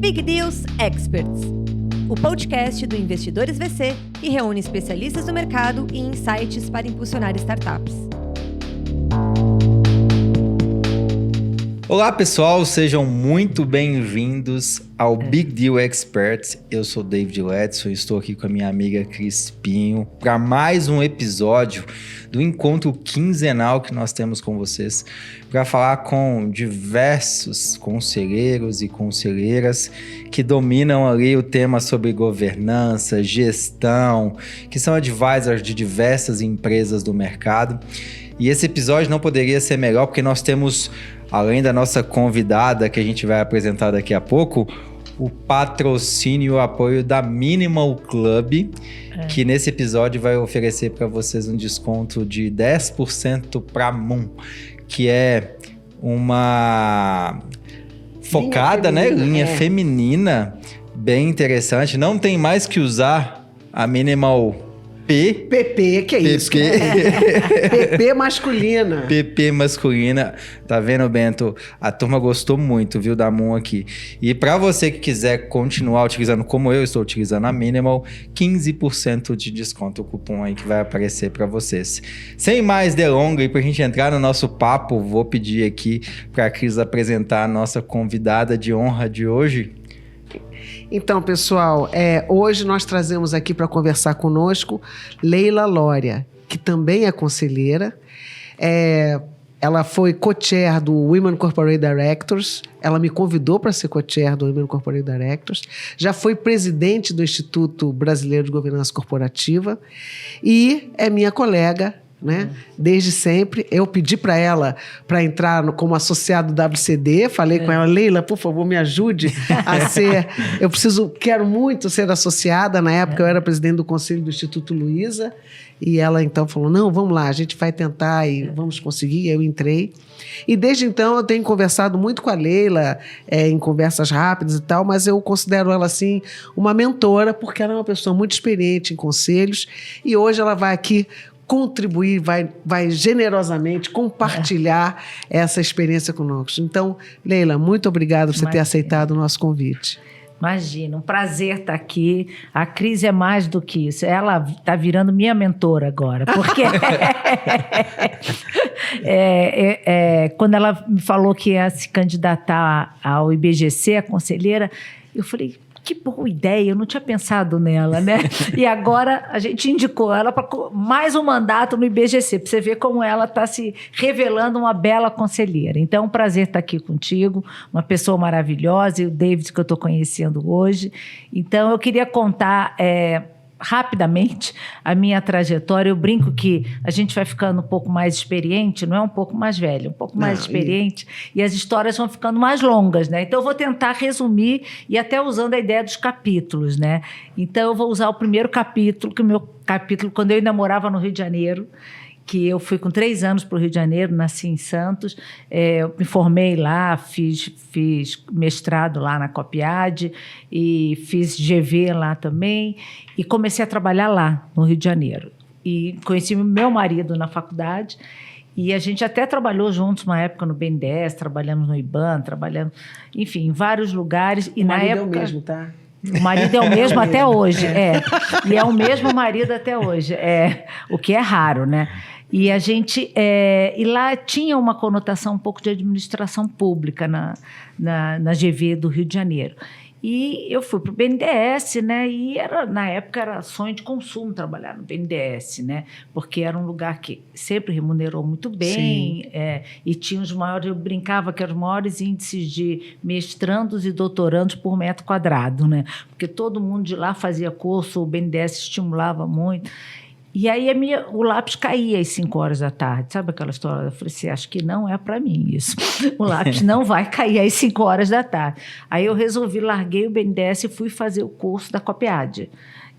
Big Deals Experts, o podcast do Investidores VC que reúne especialistas do mercado e insights para impulsionar startups. Olá pessoal, sejam muito bem-vindos ao Big Deal Experts. Eu sou David Ledson e estou aqui com a minha amiga Crispinho para mais um episódio do encontro quinzenal que nós temos com vocês para falar com diversos conselheiros e conselheiras que dominam ali o tema sobre governança, gestão, que são advisors de diversas empresas do mercado. E esse episódio não poderia ser melhor porque nós temos, além da nossa convidada que a gente vai apresentar daqui a pouco, o patrocínio e o apoio da Minimal Club, que nesse episódio vai oferecer para vocês um desconto de 10% para Moon, que é uma focada, linha feminina, bem interessante. Não tem mais que usar a Minimal PP, que é isso? PP masculina. PP masculina. Tá vendo, Bento? A turma gostou muito, viu, da Moon aqui. E para você que quiser continuar utilizando como eu estou utilizando a Minimal, 15% de desconto, o cupom aí que vai aparecer para vocês. Sem mais delongas, e pra gente entrar no nosso papo, vou pedir aqui pra Cris apresentar a nossa convidada de honra de hoje. Então, pessoal, hoje nós trazemos aqui para conversar conosco Leila Lória, que também é conselheira. Ela foi co-chair do Women Corporate Directors. Ela me convidou para ser co-chair do Women Corporate Directors. Já foi presidente do Instituto Brasileiro de Governança Corporativa e é minha colega, né? Desde sempre. Eu pedi para ela para entrar como associado do WCD, falei com ela, Leila, por favor, me ajude a ser, quero muito ser associada. Na época eu era presidente do Conselho do Instituto Luiza, e ela então falou, não, vamos lá, a gente vai tentar e vamos conseguir. Eu entrei, e desde então eu tenho conversado muito com a Leila, em conversas rápidas e tal, mas eu considero ela assim uma mentora, porque ela é uma pessoa muito experiente em conselhos, e hoje ela vai aqui contribuir, vai generosamente compartilhar essa experiência conosco. Então, Leila, muito obrigada por você ter aceitado o nosso convite. Imagina, um prazer estar aqui. A Cris é mais do que isso. Ela está virando minha mentora agora, porque quando ela me falou que ia se candidatar ao IBGC, a conselheira, eu falei, que boa ideia, eu não tinha pensado nela, né? E agora a gente indicou ela para mais um mandato no IBGC, para você ver como ela está se revelando uma bela conselheira. Então, é um prazer estar aqui contigo, uma pessoa maravilhosa, e o David que eu estou conhecendo hoje. Então, eu queria contar rapidamente a minha trajetória. Eu brinco que a gente vai ficando um pouco mais experiente, não é um pouco mais velho, um pouco mais experiente, e as histórias vão ficando mais longas, né? Então eu vou tentar resumir, e até usando a ideia dos capítulos, né? Então eu vou usar o primeiro capítulo, que o meu capítulo, quando eu ainda morava no Rio de Janeiro, que eu fui com 3 anos para o Rio de Janeiro, nasci em Santos, eu me formei lá, fiz mestrado lá na Copiade e fiz GV lá também, e comecei a trabalhar lá no Rio de Janeiro. E conheci meu marido na faculdade, e a gente até trabalhou juntos uma época no BNDES, trabalhamos no IBAN, trabalhamos, enfim, em vários lugares. E o na marido época, é o mesmo, tá? O marido é o mesmo até hoje, e é o mesmo marido até hoje, o que é raro, né? E a gente, e lá tinha uma conotação um pouco de administração pública na GV do Rio de Janeiro. E eu fui para o BNDES, né? E na época era sonho de consumo trabalhar no BNDES, né? Porque era um lugar que sempre remunerou muito bem, e tinha os maiores, eu brincava que eram os maiores índices de mestrandos e doutorandos por metro quadrado, né? Porque todo mundo de lá fazia curso, o BNDES estimulava muito. E aí o lápis caía às 5 horas da tarde. Sabe aquela história? Eu falei assim, acho que não é para mim isso. O lápis não vai cair às 5 horas da tarde. Aí eu resolvi, larguei o BNDES e fui fazer o curso da Copiade.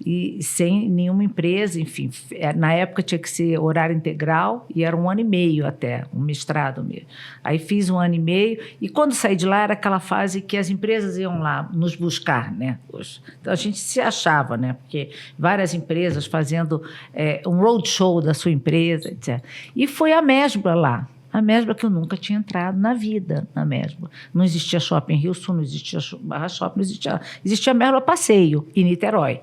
E sem nenhuma empresa, enfim. Na época tinha que ser horário integral e era 1 ano e meio até, um mestrado mesmo. Aí fiz 1 ano e meio e quando saí de lá era aquela fase que as empresas iam lá nos buscar, né? Então a gente se achava, né? Porque várias empresas fazendo um roadshow da sua empresa, etc. E foi a Mesbla lá. A Mesbla que eu nunca tinha entrado na vida, na Mesbla. Não existia shopping Rio Sul, não existia Barra Shopping, não existia Mesbla Passeio em Niterói.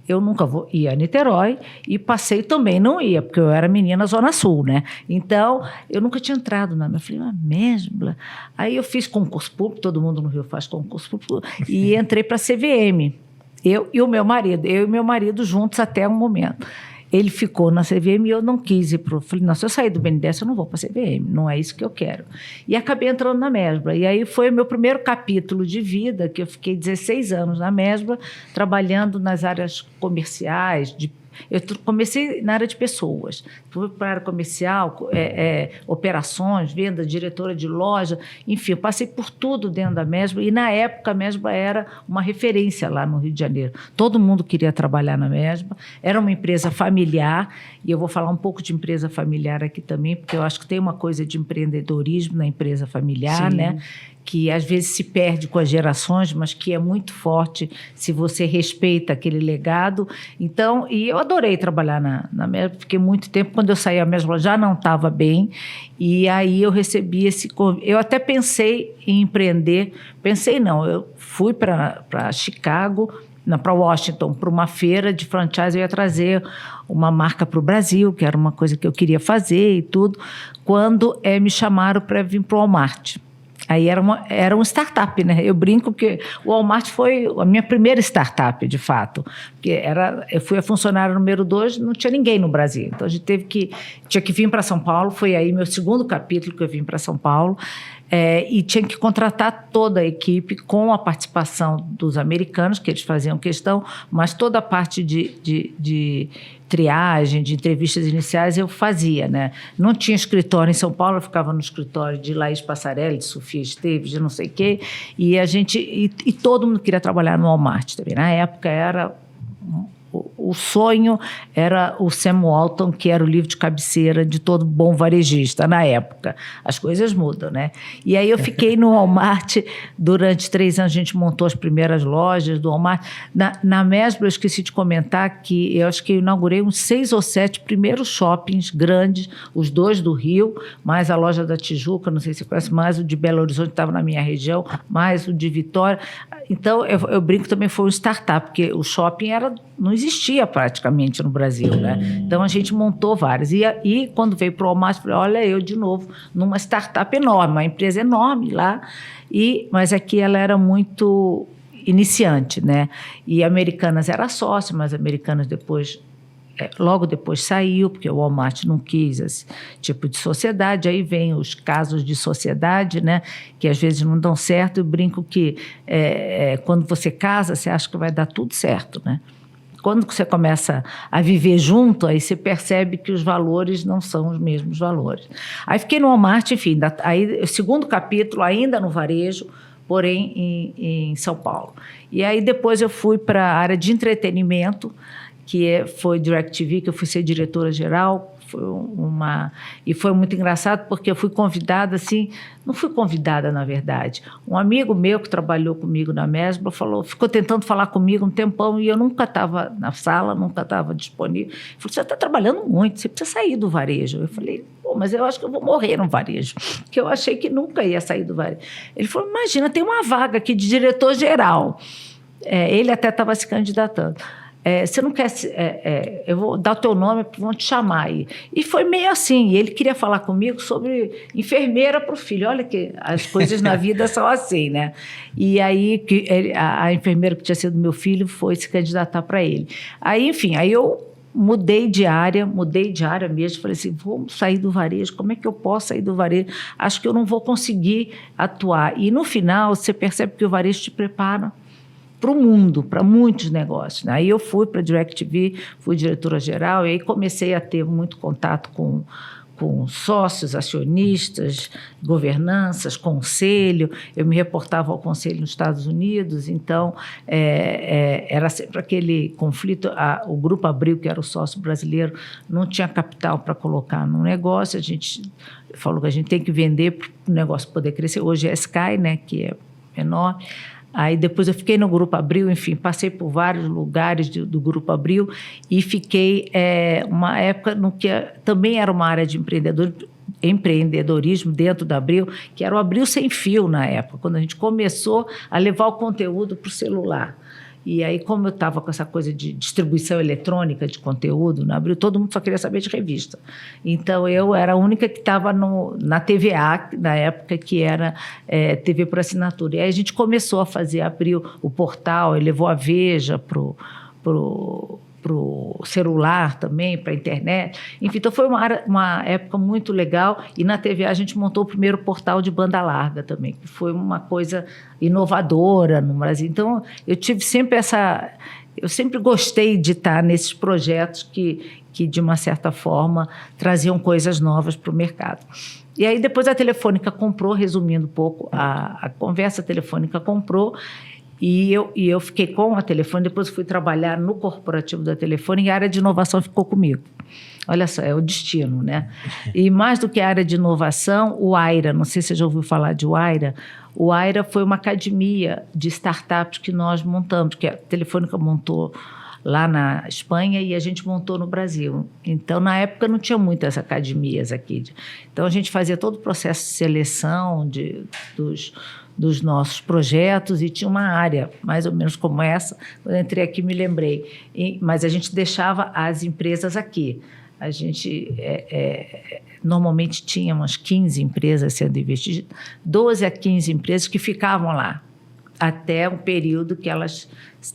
Eu nunca ia a Niterói e passeio também não ia, porque eu era menina Zona Sul, né? Então, eu nunca tinha entrado na Mesbla. Eu falei, Mesbla? Aí eu fiz concurso público, todo mundo no Rio faz concurso público, e entrei para a CVM. Eu e meu marido juntos até um momento. Ele ficou na CVM e eu não quis ir para o... Falei, se eu sair do BNDES, eu não vou para a CVM, não é isso que eu quero. E acabei entrando na Mesbla. E aí foi o meu primeiro capítulo de vida, que eu fiquei 16 anos na Mesbla, trabalhando nas áreas comerciais, eu comecei na área de pessoas, fui para a área comercial, operações, venda, diretora de loja, enfim, eu passei por tudo dentro da Mesbla e na época a Mesbla era uma referência lá no Rio de Janeiro. Todo mundo queria trabalhar na Mesbla, era uma empresa familiar e eu vou falar um pouco de empresa familiar aqui também, porque eu acho que tem uma coisa de empreendedorismo na empresa familiar, né? Que às vezes se perde com as gerações, mas que é muito forte se você respeita aquele legado. Então, e eu adorei trabalhar na Mesbla, fiquei muito tempo. Quando eu saí, a Mesbla já não estava bem, e aí eu recebi esse... Eu até pensei em empreender, eu fui para Chicago, para Washington, para uma feira de franchise, eu ia trazer uma marca para o Brasil, que era uma coisa que eu queria fazer e tudo, quando me chamaram para vir para o Walmart. Aí era um startup, né? Eu brinco que o Walmart foi a minha primeira startup, de fato. Porque eu fui a funcionária número 2, não tinha ninguém no Brasil. Então, a gente tinha que vir para São Paulo, foi aí meu segundo capítulo que eu vim para São Paulo, e tinha que contratar toda a equipe com a participação dos americanos, que eles faziam questão, mas toda a parte de triagem, de entrevistas iniciais, eu fazia, né? Não tinha escritório em São Paulo, eu ficava no escritório de Laís Passarelli, de Sofia Esteves, de não sei o quê, e todo mundo queria trabalhar no Walmart também. Na época era... O sonho era o Sam Walton, que era o livro de cabeceira de todo bom varejista na época. As coisas mudam, né? E aí eu fiquei no Walmart durante 3 anos, a gente montou as primeiras lojas do Walmart. Na Mesbla, eu esqueci de comentar que eu acho que eu inaugurei uns 6 ou 7 primeiros shoppings grandes, os 2 do Rio, mais a loja da Tijuca, não sei se você conhece, mais o de Belo Horizonte, estava na minha região, mais o de Vitória. Então, eu brinco também, foi um startup, porque o shopping não existia praticamente no Brasil, né? Então, a gente montou várias. E quando veio para o Walmart, eu falei, olha, eu de novo, numa startup enorme, uma empresa enorme lá, mas aqui ela era muito iniciante, né? E Americanas era sócia, mas Americanas logo depois saiu, porque o Walmart não quis esse tipo de sociedade. Aí vem os casos de sociedade, né, que às vezes não dão certo. Eu brinco que quando você casa, você acha que vai dar tudo certo, né? Quando você começa a viver junto, aí você percebe que os valores não são os mesmos valores. Aí fiquei no Walmart, enfim, aí o segundo capítulo ainda no varejo, porém em São Paulo. E aí depois eu fui para a área de entretenimento, que foi DirecTV, que eu fui ser diretora-geral. E foi muito engraçado, porque eu fui convidada, assim... Não fui convidada, na verdade. Um amigo meu que trabalhou comigo na Mesbla ficou tentando falar comigo um tempão, e eu nunca estava na sala, nunca estava disponível. Ele falou, você está trabalhando muito, você precisa sair do varejo. Eu falei, mas eu acho que eu vou morrer no varejo, porque eu achei que nunca ia sair do varejo. Ele falou, imagina, tem uma vaga aqui de diretor-geral. Ele até estava se candidatando. Você não quer... eu vou dar o teu nome, vão te chamar aí. E foi meio assim. Ele queria falar comigo sobre enfermeira para o filho. Olha que as coisas na vida são assim, né? E aí a enfermeira que tinha sido meu filho foi se candidatar para ele. Aí, enfim, eu mudei de área mesmo. Falei assim, vou sair do varejo. Como é que eu posso sair do varejo? Acho que eu não vou conseguir atuar. E no final, você percebe que o varejo te prepara para o mundo, para muitos negócios, né? Aí eu fui para a DirecTV, fui diretora-geral, e aí comecei a ter muito contato com sócios, acionistas, governanças, conselho. Eu me reportava ao conselho nos Estados Unidos, então era sempre aquele conflito. O Grupo Abril, que era o sócio brasileiro, não tinha capital para colocar no negócio. A gente falou que a gente tem que vender para o negócio poder crescer. Hoje é a Sky, né, que é enorme. Aí depois eu fiquei no Grupo Abril, enfim, passei por vários lugares do Grupo Abril e fiquei uma época no que também era uma área de empreendedor. empreendedorismo dentro da Abril, que era o Abril Sem Fio na época, quando a gente começou a levar o conteúdo para o celular. E aí, como eu estava com essa coisa de distribuição eletrônica de conteúdo na Abril, todo mundo só queria saber de revista. Então, eu era a única que estava na TVA, na época, que era TV por assinatura. E aí a gente começou a fazer, abriu o portal, ele levou a Veja para o celular também, para a internet. Enfim, então foi uma época muito legal. E na TVA a gente montou o primeiro portal de banda larga também, que foi uma coisa inovadora no Brasil. Então, eu tive sempre eu sempre gostei de estar nesses projetos que de uma certa forma, traziam coisas novas para o mercado. E aí, depois a Telefônica comprou, resumindo um pouco, a conversa, a Telefônica comprou. E eu fiquei com a Telefônica, depois fui trabalhar no corporativo da Telefônica e a área de inovação ficou comigo. Olha só, é o destino, né? E mais do que a área de inovação, o Aira, não sei se você já ouviu falar de o Aira foi uma academia de startups que nós montamos, que a Telefônica montou lá na Espanha e a gente montou no Brasil. Então, na época, não tinha muitas academias aqui. Então, a gente fazia todo o processo de seleção dos nossos projetos e tinha uma área, mais ou menos como essa. Quando eu entrei aqui, me lembrei. Mas a gente deixava as empresas aqui. A gente normalmente tinha umas 15 empresas sendo investidas, 12 a 15 empresas que ficavam lá, até um período que elas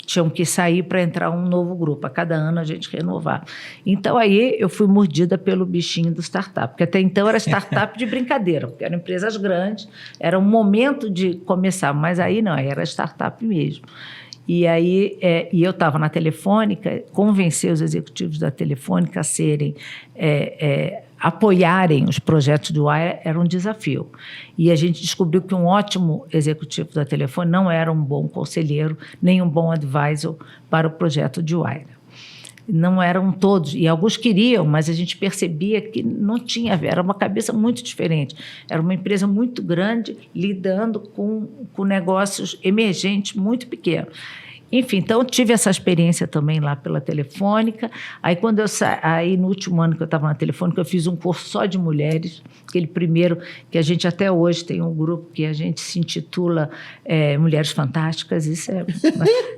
tinham que sair para entrar um novo grupo. A cada ano a gente renovava. Então, aí eu fui mordida pelo bichinho do startup, porque até então era startup de brincadeira, porque eram empresas grandes, era um momento de começar, mas aí não, aí era startup mesmo. E aí eu estava na Telefônica, convencer os executivos da Telefônica a serem... apoiarem os projetos do Aira era um desafio. E a gente descobriu que um ótimo executivo da Telefônica não era um bom conselheiro, nem um bom advisor para o projeto de Aira. Não eram todos, e alguns queriam, mas a gente percebia que não tinha a ver, era uma cabeça muito diferente. Era uma empresa muito grande, lidando com negócios emergentes muito pequenos. Enfim, então eu tive essa experiência também lá pela Telefônica. Aí, quando eu aí no último ano que eu estava na Telefônica, eu fiz um curso só de mulheres, aquele primeiro que a gente até hoje tem um grupo que a gente se intitula Mulheres Fantásticas. Isso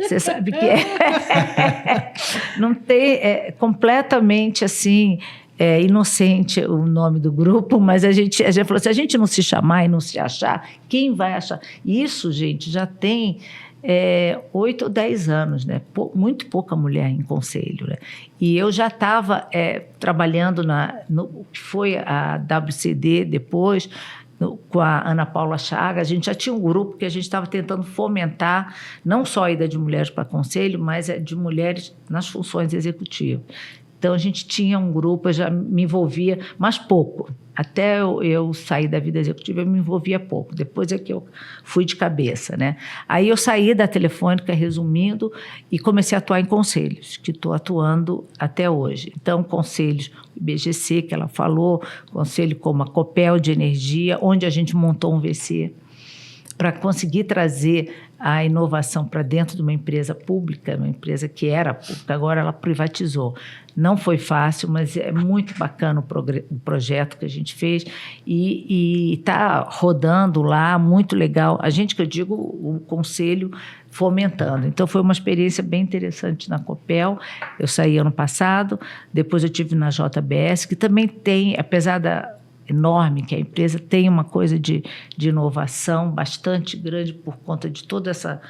você sabe que não tem completamente assim. Inocente o nome do grupo, mas a gente falou, se a gente não se chamar e não se achar, quem vai achar? Isso, gente, já tem 8 ou 10 anos, né? Muito pouca mulher em conselho, né? E eu já estava trabalhando no que foi a WCD depois, com a Ana Paula Chagas. A gente já tinha um grupo que a gente estava tentando fomentar não só a ida de mulheres para conselho, mas de mulheres nas funções executivas. Então, a gente tinha um grupo, eu já me envolvia, mas pouco. Até eu sair da vida executiva, eu me envolvia pouco. Depois é que eu fui de cabeça, né? Aí eu saí da Telefônica, resumindo, e comecei a atuar em conselhos, que estou atuando até hoje. Então, conselhos, o IBGC, que ela falou, conselho como a Copel de Energia, onde a gente montou um VC para conseguir trazer a inovação para dentro de uma empresa pública, uma empresa que era pública, agora ela privatizou. Não foi fácil, mas é muito bacana o projeto que a gente fez e está rodando lá, muito legal. A gente, que eu digo, o conselho fomentando. Então, foi uma experiência bem interessante na Copel. Eu saí ano passado, depois eu tive na JBS, que também tem, apesar enorme, que a empresa tem uma coisa de inovação bastante grande por conta de toda essa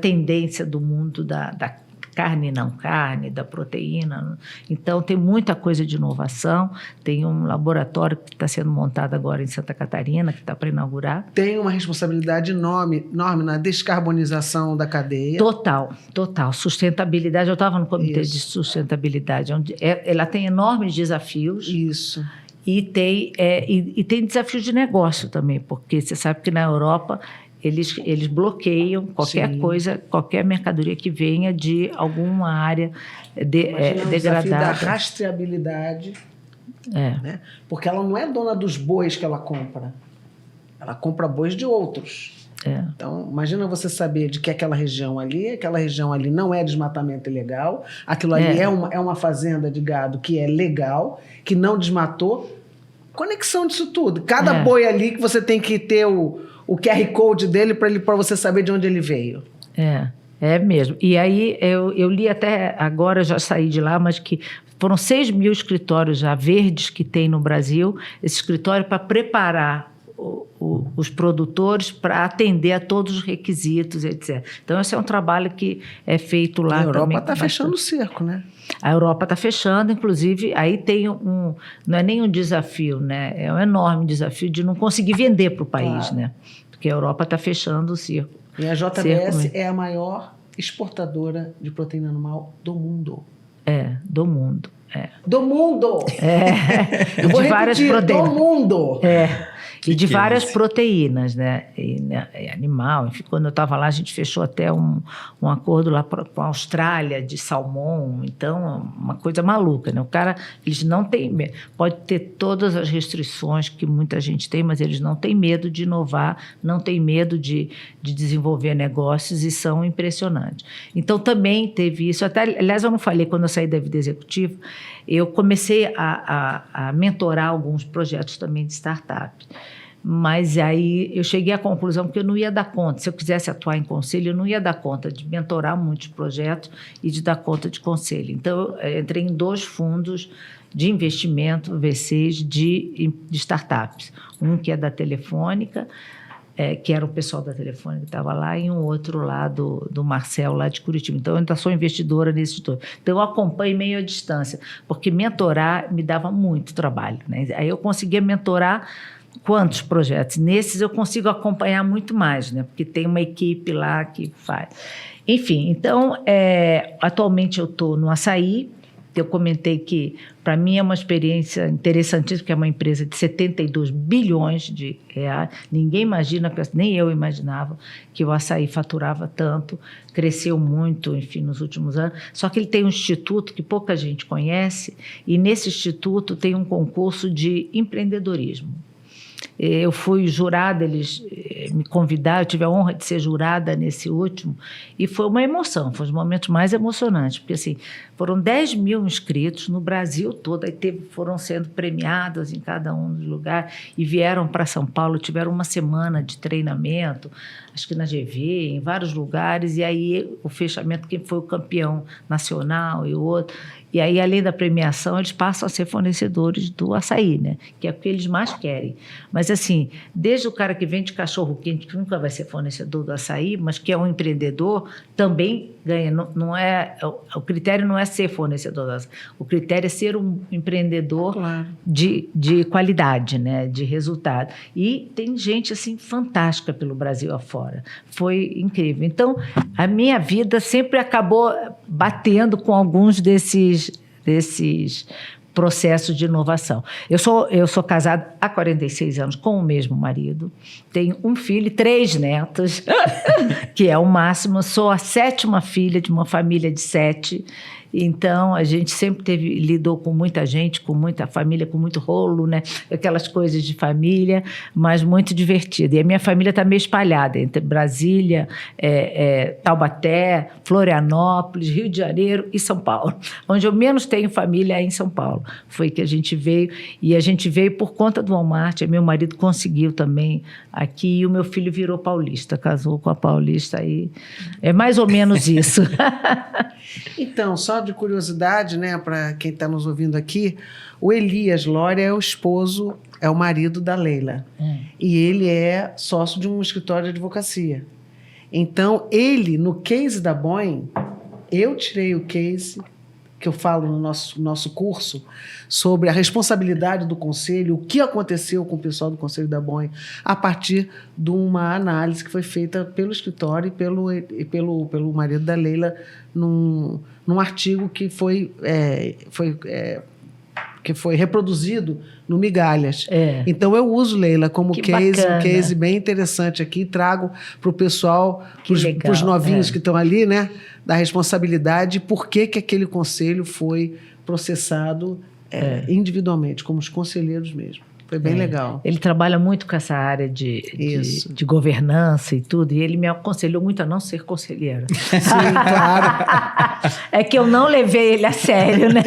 tendência do mundo da carne e não carne, da proteína. Então, tem muita coisa de inovação. Tem um laboratório que está sendo montado agora em Santa Catarina, que está para inaugurar. Tem uma responsabilidade enorme na descarbonização da cadeia. Total. Sustentabilidade. Eu estava no Comitê de Sustentabilidade, onde ela tem enormes desafios. Isso. E tem desafios de negócio também, porque você sabe que na Europa eles bloqueiam qualquer coisa, qualquer mercadoria que venha de alguma área degradada. O desafio da rastreabilidade, né? Porque ela não é dona dos bois que ela compra bois de outros. Então, imagina você saber de que aquela região ali não é desmatamento ilegal, aquilo ali é uma fazenda de gado que é legal, que não desmatou. conexão disso tudo. Cada boi ali que você tem que ter o QR Code dele para você saber de onde ele veio. É mesmo. E aí eu li até agora, já saí de lá, mas que foram 6 mil escritórios já verdes que tem no Brasil, esse escritório para preparar os produtores para atender a todos os requisitos, etc. Então, esse é um trabalho que é feito lá também. A Europa está fechando o cerco, né? A Europa está fechando, inclusive, aí tem não é nem um desafio, né? É um enorme desafio de não conseguir vender para o país, né? Porque a Europa está fechando o cerco. E a JBS é a maior exportadora de proteína animal do mundo. Do mundo. Do mundo! Eu vou de várias proteínas. Do mundo! E de várias proteínas, né? Animal. Enfim, quando eu estava lá, a gente fechou até um acordo lá com a Austrália de salmão. Então, uma coisa maluca, né? O cara, eles não têm medo. Pode ter todas as restrições que muita gente tem, mas eles não têm medo de inovar, não têm medo de desenvolver negócios e são impressionantes. Então, também teve isso. Até, aliás, eu não falei, quando eu saí da vida executiva, eu comecei a mentorar alguns projetos também de startup. Mas aí eu cheguei à conclusão que eu não ia dar conta. Se eu quisesse atuar em conselho, eu não ia dar conta de mentorar muitos projetos e de dar conta de conselho. Então, eu entrei em 2 fundos de investimento, VCs, de startups. Um que é da Telefônica, que era o pessoal da Telefônica que estava lá, e um outro lá do Marcel, lá de Curitiba. Então, eu ainda sou investidora nesse todo. Então, eu acompanho meio à distância, porque mentorar me dava muito trabalho, né? Aí eu conseguia mentorar quantos projetos? Nesses eu consigo acompanhar muito mais, né? Porque tem uma equipe lá que faz. Enfim, então, atualmente eu estou no Açaí. Eu comentei que, para mim, é uma experiência interessantíssima, porque é uma empresa de 72 bilhões de reais. Ninguém imagina, nem eu imaginava, que o Açaí faturava tanto, cresceu muito, enfim, nos últimos anos. Só que ele tem um instituto que pouca gente conhece, e nesse instituto tem um concurso de empreendedorismo. Eu fui jurada, eles me convidaram, eu tive a honra de ser jurada nesse último, e foi uma emoção, foi um dos momentos mais emocionantes, porque assim, foram 10 mil inscritos no Brasil todo, aí foram sendo premiadas em cada um dos lugares, e vieram para São Paulo, tiveram uma semana de treinamento, acho que na GV, em vários lugares, e aí o fechamento, quem foi o campeão nacional e o outro. E aí, além da premiação, eles passam a ser fornecedores do açaí, né? Que é o que eles mais querem. Mas, assim, desde o cara que vende cachorro-quente, que nunca vai ser fornecedor do açaí, mas que é um empreendedor, também ganha. O critério não é ser fornecedor do açaí. O critério é ser um empreendedor de qualidade, né? De resultado. E tem gente, assim, fantástica pelo Brasil afora. Foi incrível. Então, a minha vida sempre acabou batendo com alguns desses processos de inovação. Eu sou casada há 46 anos com o mesmo marido, tenho um filho e 3 netos, que é o máximo, sou a 7ª filha de uma família de 7, então a gente sempre lidou com muita gente, com muita família, com muito rolo, né? Aquelas coisas de família, mas muito divertida. E a minha família está meio espalhada entre Brasília, Taubaté, Florianópolis, Rio de Janeiro e São Paulo. Onde eu menos tenho família é em São Paulo. Foi que a gente veio, e a gente veio por conta do Walmart. Meu marido conseguiu também aqui, e o meu filho virou paulista, casou com a paulista, e é mais ou menos isso. Então, só de curiosidade, né, para quem está nos ouvindo aqui, o Elias Lória é o esposo, é o marido da Leila. E ele é sócio de um escritório de advocacia. Então, ele, no case da Boeing, eu tirei o case que eu falo no nosso curso sobre a responsabilidade do conselho, o que aconteceu com o pessoal do conselho da Boeing, a partir de uma análise que foi feita pelo escritório e pelo marido da Leila num artigo que foi reproduzido no Migalhas. Então, eu uso, Leila, como case, um case bem interessante aqui, trago para o pessoal, para os novinhos que estão ali, né, da responsabilidade, por que aquele conselho foi processado individualmente, como os conselheiros mesmo. Foi bem legal. Ele trabalha muito com essa área de governança e tudo, e ele me aconselhou muito a não ser conselheira. Sim, claro. É que eu não levei ele a sério, né?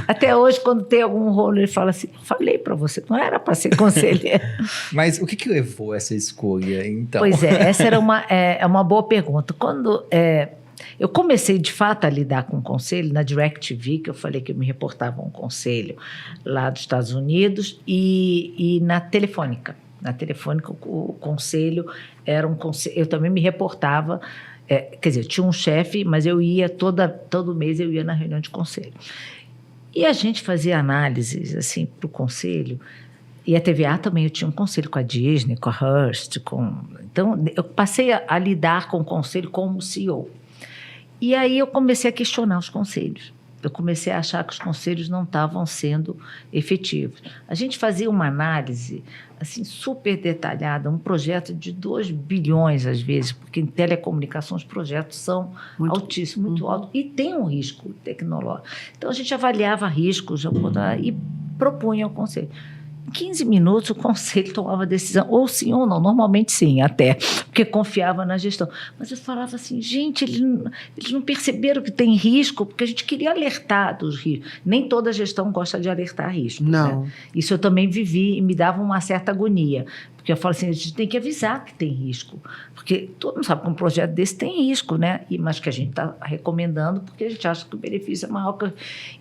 Até hoje, quando tem algum rolo, ele fala assim, falei para você, não era para ser conselheira. Mas o que levou essa escolha, então? Pois é, essa era uma boa pergunta. Quando eu comecei, de fato, a lidar com o conselho, na DirecTV, que eu falei que eu me reportava a um conselho lá dos Estados Unidos, e na Telefônica. Na Telefônica, o conselho era um conselho... Eu também me reportava, quer dizer, eu tinha um chefe, mas eu ia, todo mês eu ia na reunião de conselho. E a gente fazia análises, assim, para o conselho. E a TVA também, eu tinha um conselho com a Disney, com a Hearst, Então, eu passei a lidar com o conselho como CEO. E aí eu comecei a questionar os conselhos. Eu comecei a achar que os conselhos não estavam sendo efetivos. A gente fazia uma análise assim, super detalhada, um projeto de 2 bilhões, às vezes, porque em telecomunicações os projetos são altíssimos, muito altos, e tem um risco tecnológico. Então, a gente avaliava riscos e propunha ao conselho. Em 15 minutos, o conselho tomava decisão, ou sim ou não, normalmente sim, até, porque confiava na gestão. Mas eu falava assim, gente, eles não perceberam que tem risco, porque a gente queria alertar dos riscos. Nem toda gestão gosta de alertar riscos. Não. Né? Isso eu também vivi e me dava uma certa agonia. Porque eu falo assim, a gente tem que avisar que tem risco. Porque todo mundo sabe que um projeto desse tem risco, né? Mas que a gente está recomendando porque a gente acha que o benefício é maior.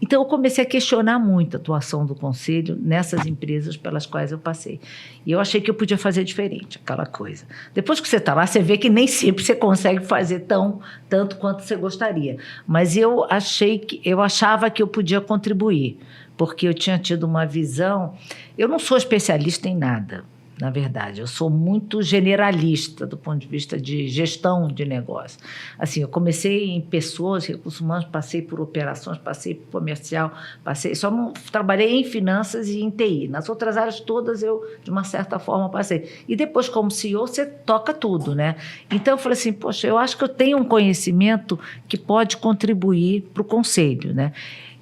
Então, eu comecei a questionar muito a atuação do conselho nessas empresas pelas quais eu passei. E eu achei que eu podia fazer diferente, aquela coisa. Depois que você está lá, você vê que nem sempre você consegue fazer tanto quanto você gostaria. Mas eu achava que eu podia contribuir, porque eu tinha tido uma visão... Eu não sou especialista em nada. Na verdade, eu sou muito generalista do ponto de vista de gestão de negócio. Assim, eu comecei em pessoas, recursos humanos, passei por operações, passei por comercial, só não trabalhei em finanças e em TI. Nas outras áreas todas eu, de uma certa forma, passei. E depois, como CEO, você toca tudo, né? Então, eu falei assim, poxa, eu acho que eu tenho um conhecimento que pode contribuir para o conselho, né?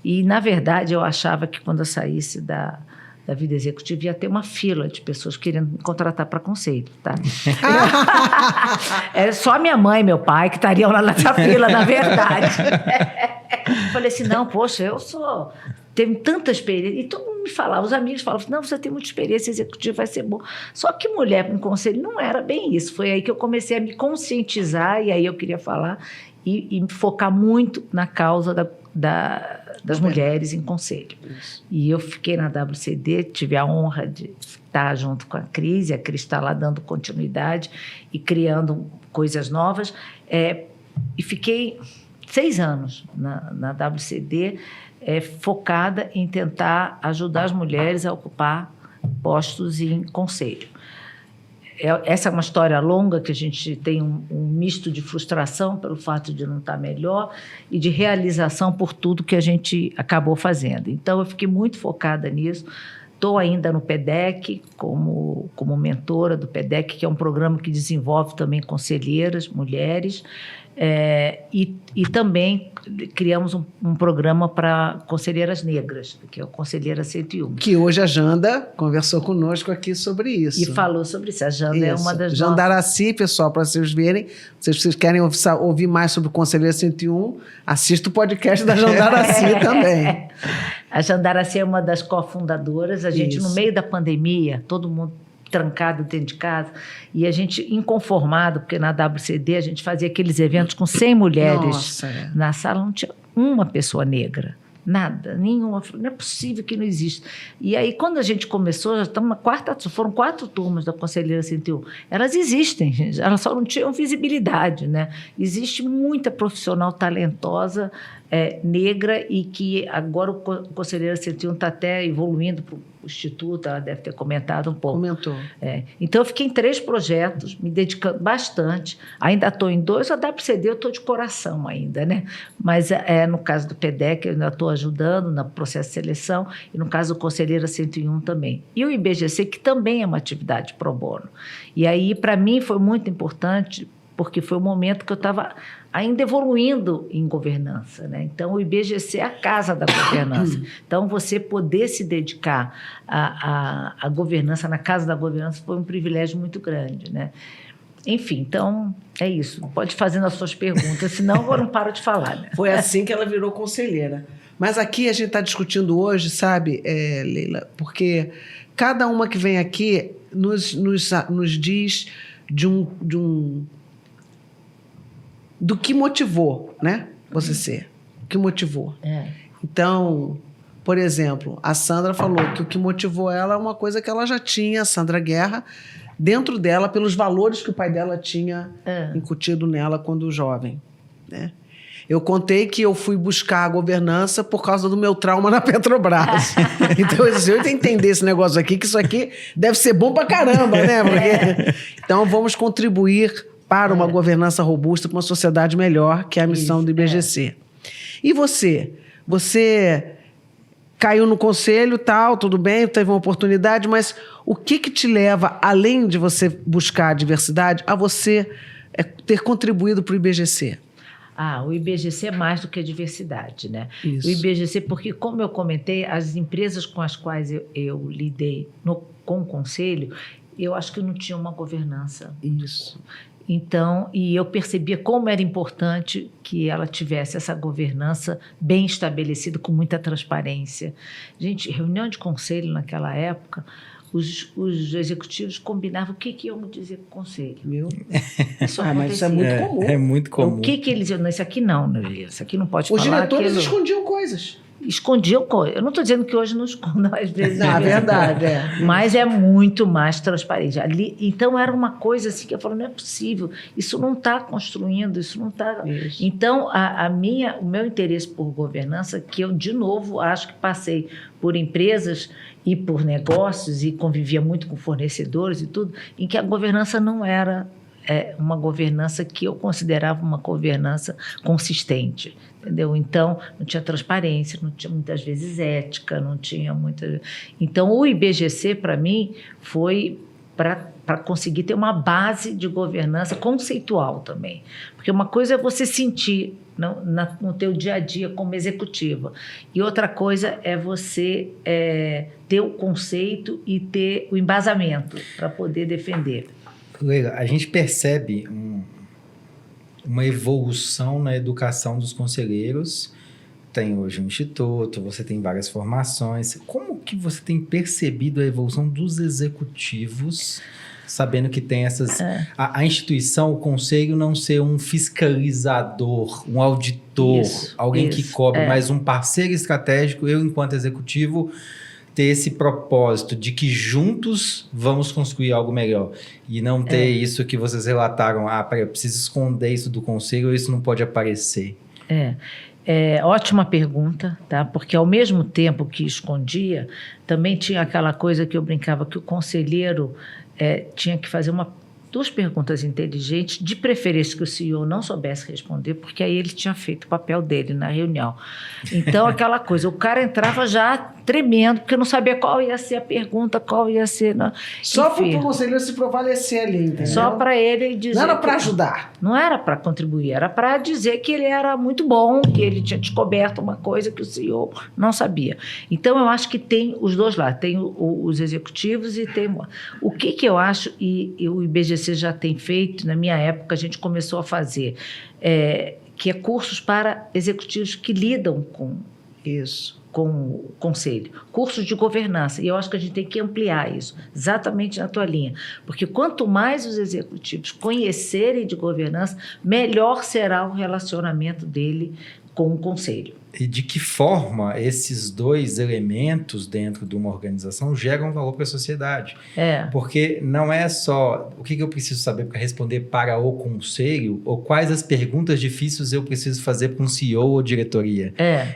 E, na verdade, eu achava que quando eu saísse da vida executiva, ia ter uma fila de pessoas querendo me contratar para conselho, tá? Era só minha mãe e meu pai que estariam lá nessa fila, na verdade. Falei assim, não, poxa, tenho tanta experiência. E todo mundo me falava, os amigos falavam, não, você tem muita experiência executiva, vai ser bom. Só que mulher com conselho não era bem isso. Foi aí que eu comecei a me conscientizar, e aí eu queria falar e me focar muito na causa das mulheres em conselho. Isso. E eu fiquei na WCD, tive a honra de estar junto com a Cris, e a Cris está lá dando continuidade e criando coisas novas. E fiquei 6 anos na WCD, focada em tentar ajudar as mulheres a ocupar postos em conselho. Essa é uma história longa, que a gente tem um misto de frustração pelo fato de não estar melhor e de realização por tudo que a gente acabou fazendo. Então, eu fiquei muito focada nisso. Estou ainda no PEDEC, como mentora do PEDEC, que é um programa que desenvolve também conselheiras, mulheres, e também criamos um programa para conselheiras negras, que é o Conselheira 101. Que hoje a Janda conversou conosco aqui sobre isso. E falou sobre isso. A Janda é uma das Jandaraci, pessoal, para vocês verem. Se vocês querem ouvir mais sobre o Conselheira 101, assista o podcast da Jandaraci também. A Jandaraci é uma das cofundadoras. A gente, no meio da pandemia, todo mundo trancado dentro de casa, e a gente inconformado, porque na WCD a gente fazia aqueles eventos com 100 mulheres na sala, não tinha uma pessoa negra. Nada, nenhuma. Não é possível que não exista. E aí, quando a gente começou, já estamos foram 4 turmas da Conselheira 101. Elas existem, gente, elas só não tinham visibilidade, né? Existe muita profissional talentosa, negra, e que agora o Conselheira 101 está até evoluindo para o Instituto, ela deve ter comentado um pouco. Comentou. Então, eu fiquei em 3 projetos, me dedicando bastante. Ainda estou em 2, a WCD eu estou de coração ainda, né? Mas no caso do PEDEC, eu ainda estou ajudando no processo de seleção, e no caso do Conselheira 101 também. E o IBGC, que também é uma atividade pro bono. E aí, para mim, foi muito importante porque foi o momento que eu estava ainda evoluindo em governança, né? Então, o IBGC é a casa da governança. Então, você poder se dedicar à governança, na casa da governança, foi um privilégio muito grande, né? Enfim, então, é isso. Pode ir fazendo as suas perguntas, senão eu não paro de falar, né? Foi assim que ela virou conselheira. Mas aqui a gente está discutindo hoje, sabe, Leila? Porque cada uma que vem aqui nos diz do que motivou, né? Você ser. O que motivou. Então, por exemplo, a Sandra falou que o que motivou ela é uma coisa que ela já tinha, a Sandra Guerra, dentro dela, pelos valores que o pai dela tinha incutido nela quando jovem, né? Eu contei que eu fui buscar a governança por causa do meu trauma na Petrobras. Então, eu tenho que entender esse negócio aqui, que isso aqui deve ser bom pra caramba, né? Porque... Então, vamos contribuir para uma governança robusta, para uma sociedade melhor, que é a missão do IBGC. E você? Você caiu no conselho, tal, tudo bem, teve uma oportunidade, mas o que te leva, além de você buscar a diversidade, a você ter contribuído para o IBGC? O IBGC é mais do que a diversidade, né? Isso. O IBGC, porque, como eu comentei, as empresas com as quais eu lidei com o conselho, eu acho que não tinha uma governança. Isso. Então, e eu percebia como era importante que ela tivesse essa governança bem estabelecida, com muita transparência. Gente, reunião de conselho naquela época, os executivos combinavam o que iam dizer para o conselho. Mas isso é muito comum. É muito comum. O que eles diziam? Não, isso aqui não, isso aqui não pode Os falar. Os diretores escondiam coisas. Escondiam coisas. Eu não estou dizendo que hoje não escondam, às vezes. Não, é verdade, Mas é muito mais transparente. Então, era uma coisa assim que eu falo, não é possível, isso não está construindo, isso não está... Então, o meu interesse por governança, que eu, de novo, acho que passei por empresas e por negócios e convivia muito com fornecedores e tudo, em que a governança não era uma governança que eu considerava uma governança consistente, entendeu? Então, não tinha transparência, não tinha muitas vezes ética, não tinha muita... Então, o IBGC, para mim, foi para conseguir ter uma base de governança conceitual também. Porque uma coisa é você sentir no teu dia a dia como executiva, e outra coisa é você ter o conceito e ter o embasamento para poder defender. Leila, a gente percebe uma evolução na educação dos conselheiros. Tem hoje um instituto, você tem várias formações. Como que você tem percebido a evolução dos executivos, sabendo que tem essas... A instituição, o conselho, não ser um fiscalizador, um auditor, alguém que cobre, mas um parceiro estratégico, eu, enquanto executivo, ter esse propósito de que juntos vamos construir algo melhor. E não ter isso que vocês relataram, peraí, eu preciso esconder isso do conselho, isso não pode aparecer. Ótima pergunta, tá? Porque ao mesmo tempo que escondia, também tinha aquela coisa que eu brincava, que o conselheiro tinha que fazer duas perguntas inteligentes, de preferência que o CEO não soubesse responder, porque aí ele tinha feito o papel dele na reunião. Então, aquela coisa, o cara entrava já tremendo, porque não sabia qual ia ser a pergunta, qual ia ser... Só para o conselheiro se prevalecer ali, entendeu? Só para ele dizer... Não era para ajudar. Não era para contribuir, era para dizer que ele era muito bom, que ele tinha descoberto uma coisa que o CEO não sabia. Então, eu acho que tem os dois lados, tem os executivos e tem... O que eu acho, e o IBGC já tem feito, na minha época a gente começou a fazer, que é cursos para executivos que lidam com o conselho, cursos de governança, e eu acho que a gente tem que ampliar isso, exatamente na tua linha, porque quanto mais os executivos conhecerem de governança, melhor será o relacionamento dele com o conselho. E de que forma esses dois elementos dentro de uma organização geram valor para a sociedade? Porque não é só o que eu preciso saber para responder para o conselho, ou quais as perguntas difíceis eu preciso fazer para um CEO ou diretoria.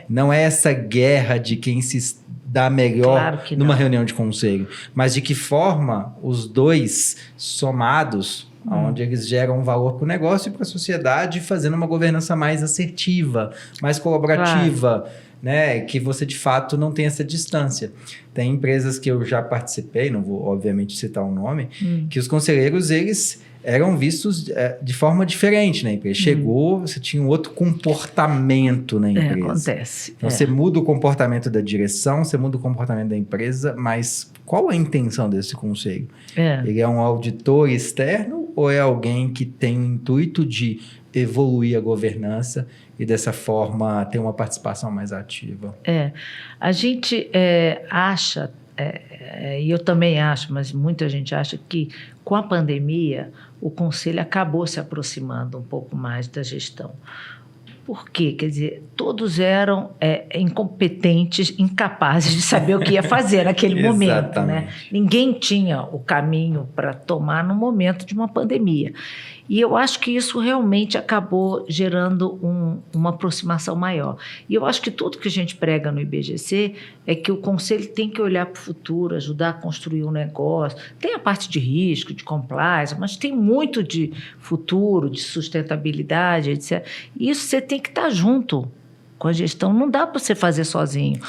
Não é essa guerra de quem se dá melhor numa reunião de conselho, mas de que forma os dois somados onde eles geram valor para o negócio e para a sociedade, fazendo uma governança mais assertiva, mais colaborativa, né? Que você, de fato, não tem essa distância. Tem empresas que eu já participei, não vou, obviamente, citar o nome, que os conselheiros, eles eram vistos de forma diferente na empresa. Chegou, você tinha um outro comportamento na empresa. Acontece. Então, você muda o comportamento da direção, você muda o comportamento da empresa, mas qual a intenção desse conselho? Ele é um auditor externo ou é alguém que tem o intuito de evoluir a governança e, dessa forma, ter uma participação mais ativa? A gente acha, e eu também acho, mas muita gente acha que com a pandemia o conselho acabou se aproximando um pouco mais da gestão. Por quê? Quer dizer, todos eram incompetentes, incapazes de saber o que ia fazer naquele momento, né? Ninguém tinha o caminho para tomar no momento de uma pandemia. E eu acho que isso realmente acabou gerando uma aproximação maior. E eu acho que tudo que a gente prega no IBGC é que o conselho tem que olhar para o futuro, ajudar a construir um negócio. Tem a parte de risco, de compliance, mas tem muito de futuro, de sustentabilidade, etc. E isso você tem que estar junto com a gestão. Não dá para você fazer sozinho.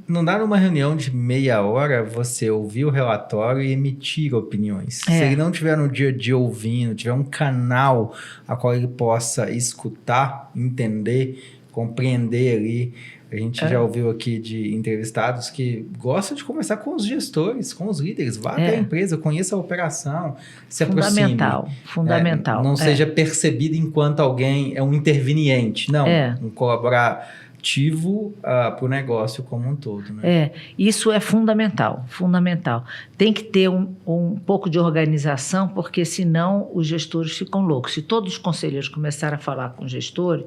Não dá numa reunião de meia hora você ouvir o relatório e emitir opiniões. Se ele não tiver no dia a dia ouvindo, tiver um canal a qual ele possa escutar, entender, compreender ali. A gente já ouviu aqui de entrevistados que gostam de conversar com os gestores, com os líderes. Vá até a empresa, conheça a operação, se aproxime. Fundamental. Não seja percebido enquanto alguém é um interveniente. Não, um colaborativo para o negócio como um todo. Né? Isso é fundamental. Tem que ter um pouco de organização, porque senão os gestores ficam loucos. Se todos os conselheiros começarem a falar com os gestores,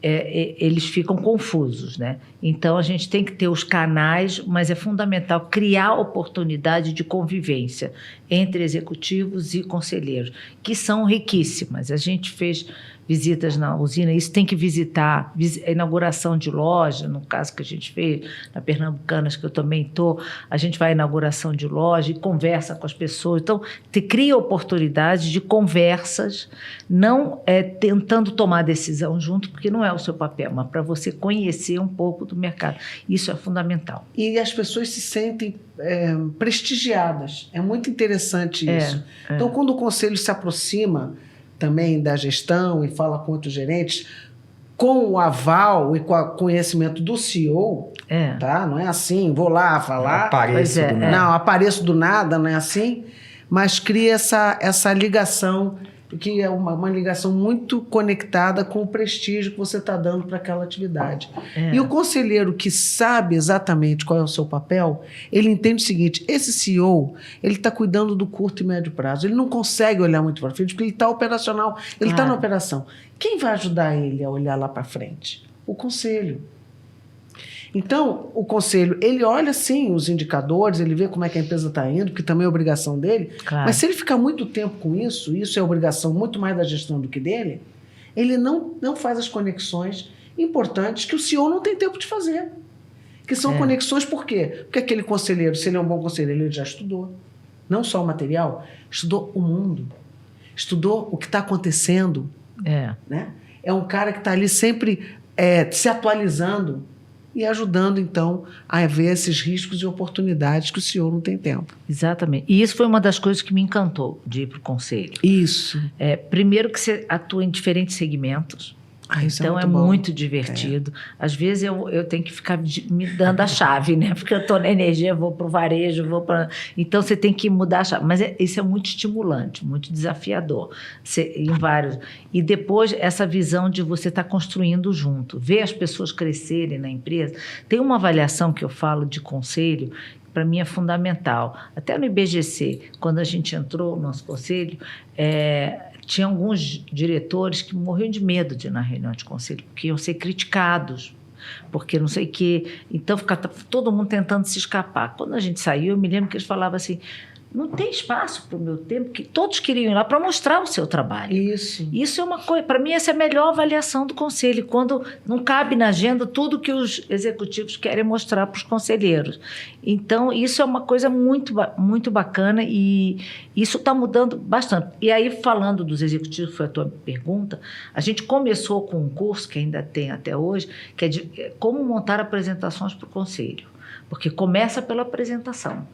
eles ficam confusos, né? Então, a gente tem que ter os canais, mas é fundamental criar oportunidade de convivência entre executivos e conselheiros, que são riquíssimas. A gente fez visitas na usina, isso tem que visitar, a inauguração de loja, no caso que a gente fez, na Pernambucanas, que eu também estou, a gente vai à inauguração de loja e conversa com as pessoas. Então, cria oportunidade de conversas, não tentando tomar decisão junto, porque não é o seu papel, mas para você conhecer um pouco do mercado. Isso é fundamental. E as pessoas se sentem prestigiadas. É muito interessante isso. Então, quando o conselho se aproxima também da gestão e fala com outros gerentes, com o aval e com o conhecimento do CEO, tá? Não é assim, vou lá falar. Apareço do nada. Não, apareço do nada, não é assim, mas cria essa ligação, que é uma ligação muito conectada com o prestígio que você está dando para aquela atividade. E o conselheiro que sabe exatamente qual é o seu papel, ele entende o seguinte: esse CEO, ele está cuidando do curto e médio prazo, ele não consegue olhar muito para frente, porque ele está operacional, ele está na operação. Quem vai ajudar ele a olhar lá para frente? O conselho. Então, o conselho, ele olha, sim, os indicadores, ele vê como é que a empresa está indo, porque também é obrigação dele. Claro. Mas se ele ficar muito tempo com isso é obrigação muito mais da gestão do que dele, ele não faz as conexões importantes que o CEO não tem tempo de fazer. Que são conexões por quê? Porque aquele conselheiro, se ele é um bom conselheiro, ele já estudou. Não só o material, estudou o mundo. Estudou o que está acontecendo. Né? É um cara que está ali sempre se atualizando e ajudando, então, a ver esses riscos e oportunidades que o CEO não tem tempo. Exatamente. E isso foi uma das coisas que me encantou de ir para o conselho. Isso. Primeiro que você atua em diferentes segmentos. Então, é muito divertido. Às vezes, eu tenho que ficar me dando a chave, né? Porque eu estou na energia, vou para o varejo, Então, você tem que mudar a chave. Mas isso é muito estimulante, muito desafiador. Em vários. E depois, essa visão de você estar construindo junto. Ver as pessoas crescerem na empresa. Tem uma avaliação que eu falo de conselho, que para mim é fundamental. Até no IBGC, quando a gente entrou no nosso conselho, tinha alguns diretores que morriam de medo de ir na reunião de conselho, porque iam ser criticados, porque não sei o quê. Então, ficava todo mundo tentando se escapar. Quando a gente saiu, eu me lembro que eles falavam assim: não tem espaço para o meu tempo, que todos queriam ir lá para mostrar o seu trabalho. Isso é uma coisa, para mim, essa é a melhor avaliação do conselho, quando não cabe na agenda tudo que os executivos querem mostrar para os conselheiros. Então, isso é uma coisa muito, muito bacana e isso está mudando bastante. E aí, falando dos executivos, foi a tua pergunta, a gente começou com um curso, que ainda tem até hoje, que é de como montar apresentações para o conselho. Porque começa pela apresentação.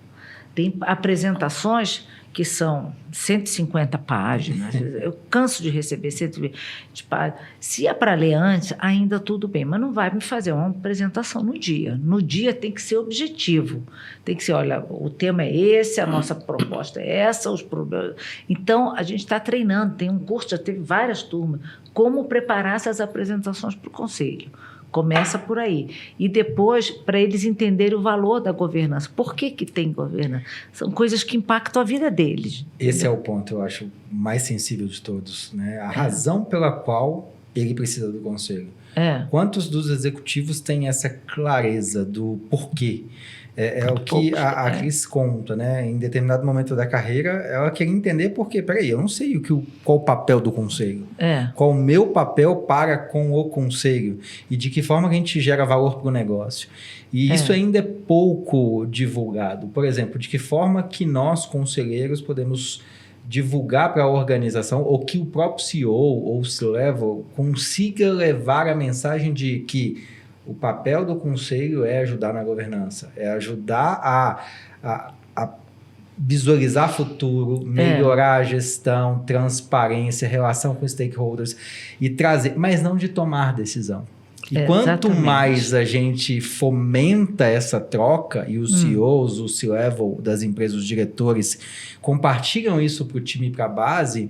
Tem apresentações que são 150 páginas. Eu canso de receber 120 páginas. Se é para ler antes, ainda tudo bem, mas não vai me fazer uma apresentação no dia. No dia tem que ser objetivo. Tem que ser, olha, o tema é esse, a nossa proposta é essa, os problemas. Então, a gente está treinando, tem um curso, já teve várias turmas, como preparar essas apresentações para o conselho. Começa por aí. E depois, para eles entenderem o valor da governança. Por que tem governança? São coisas que impactam a vida deles. Esse é o ponto, eu acho, mais sensível de todos, né? A razão pela qual ele precisa do conselho. Quantos dos executivos têm essa clareza do porquê? É o que a Cris conta, né? Em determinado momento da carreira, ela queria entender porque, peraí, eu não sei qual o papel do conselho. Qual o meu papel para com o conselho e de que forma que a gente gera valor para o negócio. E isso ainda é pouco divulgado. Por exemplo, de que forma que nós, conselheiros, podemos divulgar para a organização ou que o próprio CEO ou o C-Level consiga levar a mensagem de que o papel do conselho é ajudar na governança, é ajudar a visualizar futuro, melhorar a gestão, transparência, relação com stakeholders e trazer, mas não de tomar decisão. E quanto mais a gente fomenta essa troca e os CEOs, o C-Level das empresas, os diretores compartilham isso para o time e para a base,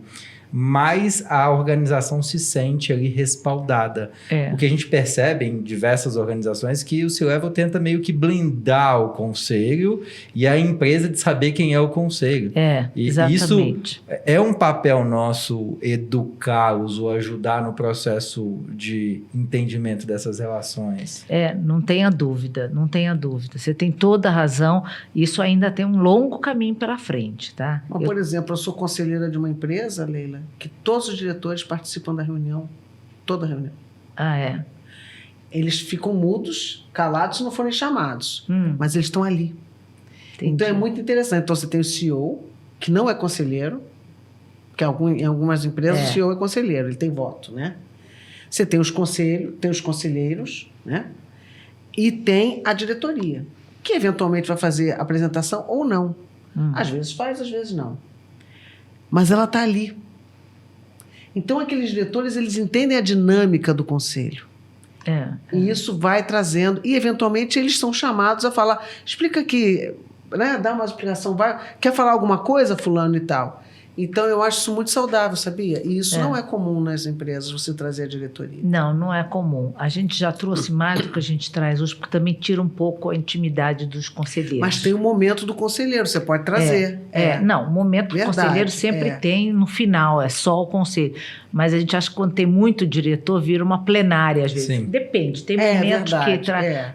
mais a organização se sente ali respaldada. O que a gente percebe em diversas organizações é que o C-Level tenta meio que blindar o conselho e a empresa de saber quem é o conselho. Exatamente. Isso é um papel nosso educá-los ou ajudar no processo de entendimento dessas relações. Não tenha dúvida, não tenha dúvida. Você tem toda a razão. Isso ainda tem um longo caminho pela frente, tá? Mas, por exemplo, eu sou conselheira de uma empresa, Leila, que todos os diretores participam da reunião, toda a reunião. Eles ficam mudos, calados se não forem chamados, mas eles estão ali. Entendi. Então é muito interessante. Então você tem o CEO, que não é conselheiro, que em algumas empresas o CEO é conselheiro, ele tem voto, né? Você tem os conselheiros, né? E tem a diretoria, que eventualmente vai fazer a apresentação ou não. Às vezes faz, às vezes não. Mas ela está ali. Então, aqueles diretores, eles entendem a dinâmica do conselho. E isso vai trazendo... E, eventualmente, eles são chamados a falar... Explica aqui, né? Dá uma explicação. Quer falar alguma coisa, fulano e tal? Então, eu acho isso muito saudável, sabia? E isso não é comum nas empresas, você trazer a diretoria. Não é comum. A gente já trouxe mais do que a gente traz hoje, porque também tira um pouco a intimidade dos conselheiros. Mas tem o momento do conselheiro, você pode trazer. Não, o momento do conselheiro sempre tem no final, é só o conselho. Mas a gente acha que quando tem muito diretor, vira uma plenária, às vezes. Sim. Depende, tem momentos que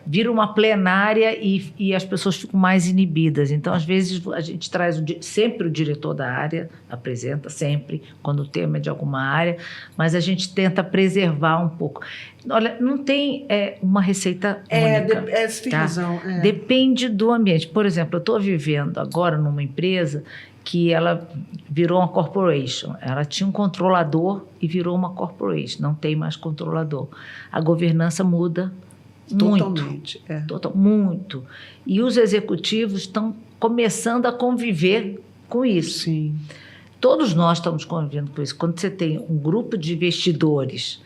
vira uma plenária e as pessoas ficam mais inibidas. Então, às vezes, a gente traz sempre o diretor da área, apresenta sempre, quando o tema é de alguma área, mas a gente tenta preservar um pouco. Olha, não tem uma receita única. Você tem razão. Depende do ambiente. Por exemplo, eu estou vivendo agora numa empresa que ela virou uma corporation. Ela tinha um controlador e virou uma corporation. Não tem mais controlador. A governança muda totalmente. Muito. E os executivos estão começando a conviver com isso. Sim. Todos nós estamos convivendo com isso. Quando você tem um grupo de investidores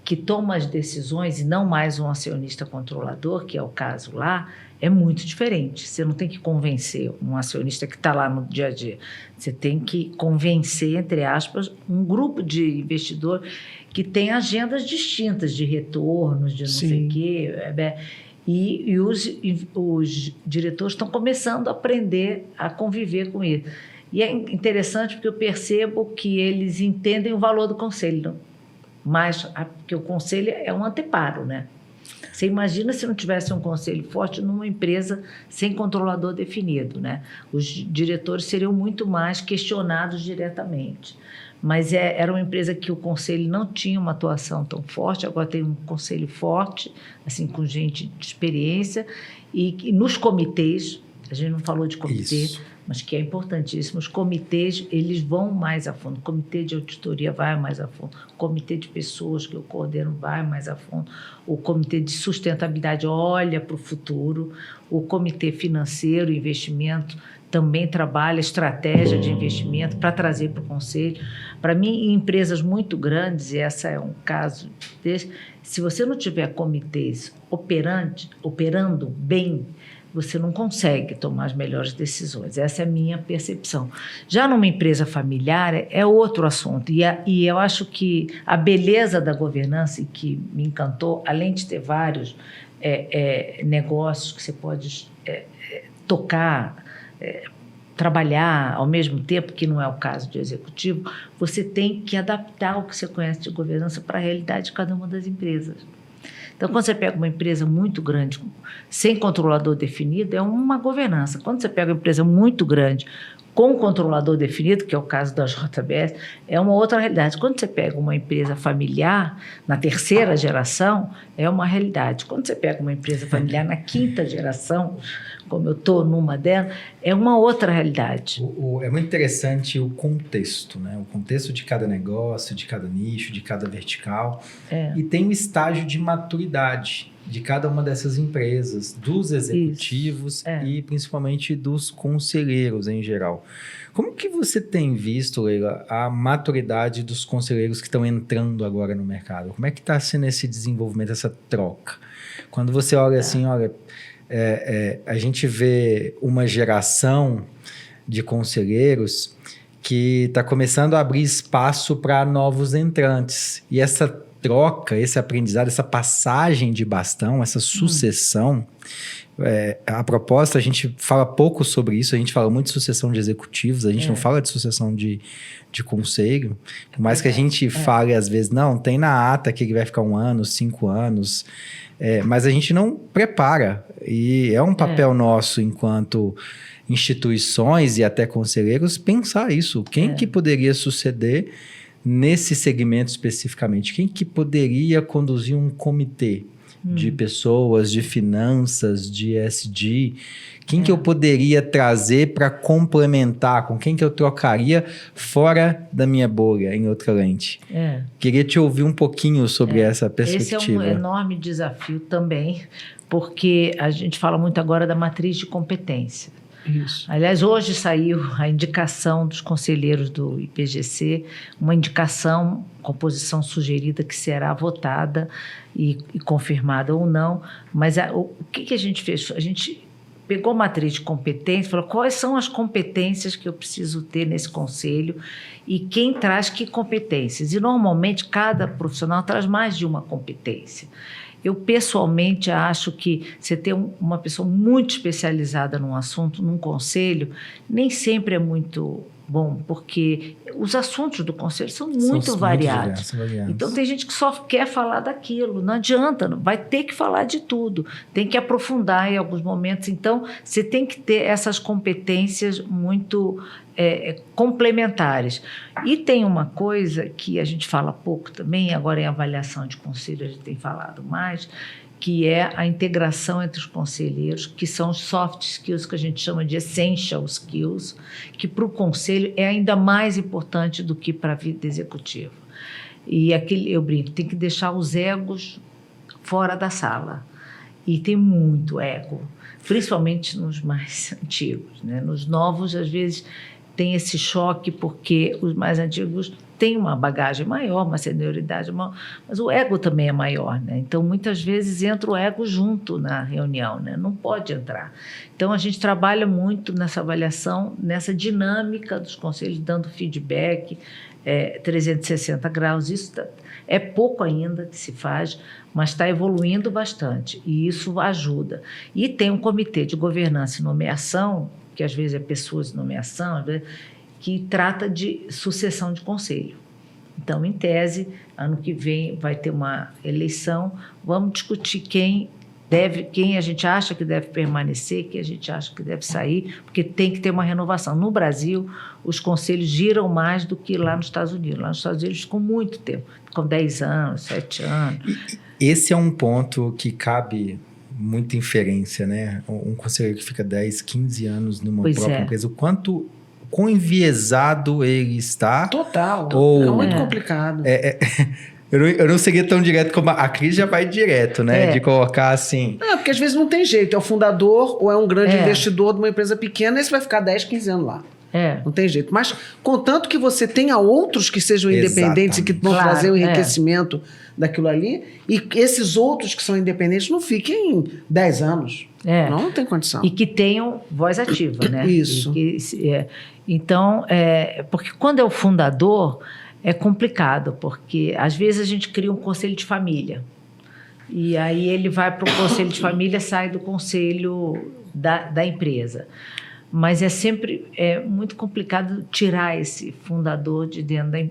que toma as decisões e não mais um acionista controlador, que é o caso lá, é muito diferente. Você não tem que convencer um acionista que está lá no dia a dia. Você tem que convencer, entre aspas, um grupo de investidor que tem agendas distintas de retornos, de não sei o quê. E os diretores estão começando a aprender a conviver com isso. E é interessante porque eu percebo que eles entendem o valor do conselho, mas porque o conselho é um anteparo, né? Você imagina se não tivesse um conselho forte numa empresa sem controlador definido, né? Os diretores seriam muito mais questionados diretamente. Mas era uma empresa que o conselho não tinha uma atuação tão forte, agora tem um conselho forte, assim, com gente de experiência, e nos comitês, a gente não falou de comitê, Isso. mas que é importantíssimo, os comitês, eles vão mais a fundo, o comitê de auditoria vai mais a fundo, o comitê de pessoas que eu coordeno vai mais a fundo, o comitê de sustentabilidade olha para o futuro, o comitê financeiro, investimento, também trabalha estratégia de investimento para trazer para o conselho. Para mim, em empresas muito grandes, e essa é um caso desse, se você não tiver comitês operando bem, você não consegue tomar as melhores decisões. Essa é a minha percepção. Já numa empresa familiar, é outro assunto. E eu acho que a beleza da governança, e que me encantou, além de ter vários negócios que você pode tocar, trabalhar ao mesmo tempo, que não é o caso de executivo, você tem que adaptar o que você conhece de governança para a realidade de cada uma das empresas. Então, quando você pega uma empresa muito grande, sem controlador definido, é uma governança. Quando você pega uma empresa muito grande, com controlador definido, que é o caso da JBS, é uma outra realidade. Quando você pega uma empresa familiar, na terceira geração, é uma realidade. Quando você pega uma empresa familiar na quinta geração, como eu estou numa delas, é uma outra realidade. É muito interessante o contexto, né? O contexto de cada negócio, de cada nicho, de cada vertical. E tem um estágio de maturidade de cada uma dessas empresas, dos executivos e principalmente dos conselheiros em geral. Como que você tem visto, Leila, a maturidade dos conselheiros que estão entrando agora no mercado? Como é que está sendo esse desenvolvimento, essa troca? Quando você olha assim, olha... a gente vê uma geração de conselheiros que está começando a abrir espaço para novos entrantes. E essa troca, esse aprendizado, essa passagem de bastão, essa sucessão, a proposta, a gente fala pouco sobre isso, a gente fala muito de sucessão de executivos, a gente não fala de sucessão de conselho, por mais que a gente fale às vezes, não, tem na ata que ele vai ficar 1 ano, 5 anos, mas a gente não prepara, e é um papel nosso enquanto instituições e até conselheiros pensar isso, quem que poderia suceder nesse segmento especificamente, quem que poderia conduzir um comitê de pessoas, de finanças, de ESG, quem que eu poderia trazer para complementar, com quem que eu trocaria fora da minha bolha, em outra lente. Queria te ouvir um pouquinho sobre essa perspectiva. Esse é um enorme desafio também, porque a gente fala muito agora da matriz de competência. Isso. Aliás, hoje saiu a indicação dos conselheiros do IBGC, uma indicação, composição sugerida que será votada e confirmada ou não, mas o que a gente fez? A gente pegou a matriz de competência, falou quais são as competências que eu preciso ter nesse conselho e quem traz que competências. E normalmente cada profissional traz mais de uma competência. Eu, pessoalmente, acho que você ter uma pessoa muito especializada num assunto, num conselho, nem sempre é muito bom, porque os assuntos do conselho são muito variados. Então, tem gente que só quer falar daquilo, não adianta, vai ter que falar de tudo, tem que aprofundar em alguns momentos. Então, você tem que ter essas competências muito complementares. E tem uma coisa que a gente fala pouco também, agora em avaliação de conselho a gente tem falado mais, que é a integração entre os conselheiros, que são os soft skills que a gente chama de essential skills, que para o conselho é ainda mais importante do que para a vida executiva. E eu brinco, tem que deixar os egos fora da sala. E tem muito ego, principalmente nos mais antigos, né? Nos novos, às vezes, tem esse choque, porque os mais antigos têm uma bagagem maior, uma senioridade maior, mas o ego também é maior, né? Então, muitas vezes entra o ego junto na reunião, né? Não pode entrar. Então, a gente trabalha muito nessa avaliação, nessa dinâmica dos conselhos, dando feedback, 360 graus. Isso é pouco ainda que se faz, mas está evoluindo bastante, e isso ajuda. E tem um comitê de governança e nomeação, que às vezes é pessoas de nomeação, que trata de sucessão de conselho. Então, em tese, ano que vem vai ter uma eleição, vamos discutir quem a gente acha que deve permanecer, quem a gente acha que deve sair, porque tem que ter uma renovação. No Brasil, os conselhos giram mais do que lá nos Estados Unidos. Lá nos Estados Unidos ficam muito tempo, ficam 10 anos, 7 anos. Esse é um ponto que cabe muita inferência, né? Um conselheiro que fica 10, 15 anos numa própria empresa, quão enviesado ele está. Total. Ou, é muito complicado. Eu não seria tão direto como a Cris já vai direto, né? De colocar assim... Porque às vezes não tem jeito. É o fundador ou é um grande investidor de uma empresa pequena, esse vai ficar 10, 15 anos lá. Não tem jeito. Mas, contanto que você tenha outros que sejam independentes e que vão trazer o enriquecimento daquilo ali, e esses outros que são independentes não fiquem 10 anos. Não tem condição. E que tenham voz ativa, né? Isso. Então, porque quando é o fundador, é complicado, porque às vezes a gente cria um conselho de família. E aí ele vai para o conselho de família, sai do conselho da empresa. Mas é sempre muito complicado tirar esse fundador de dentro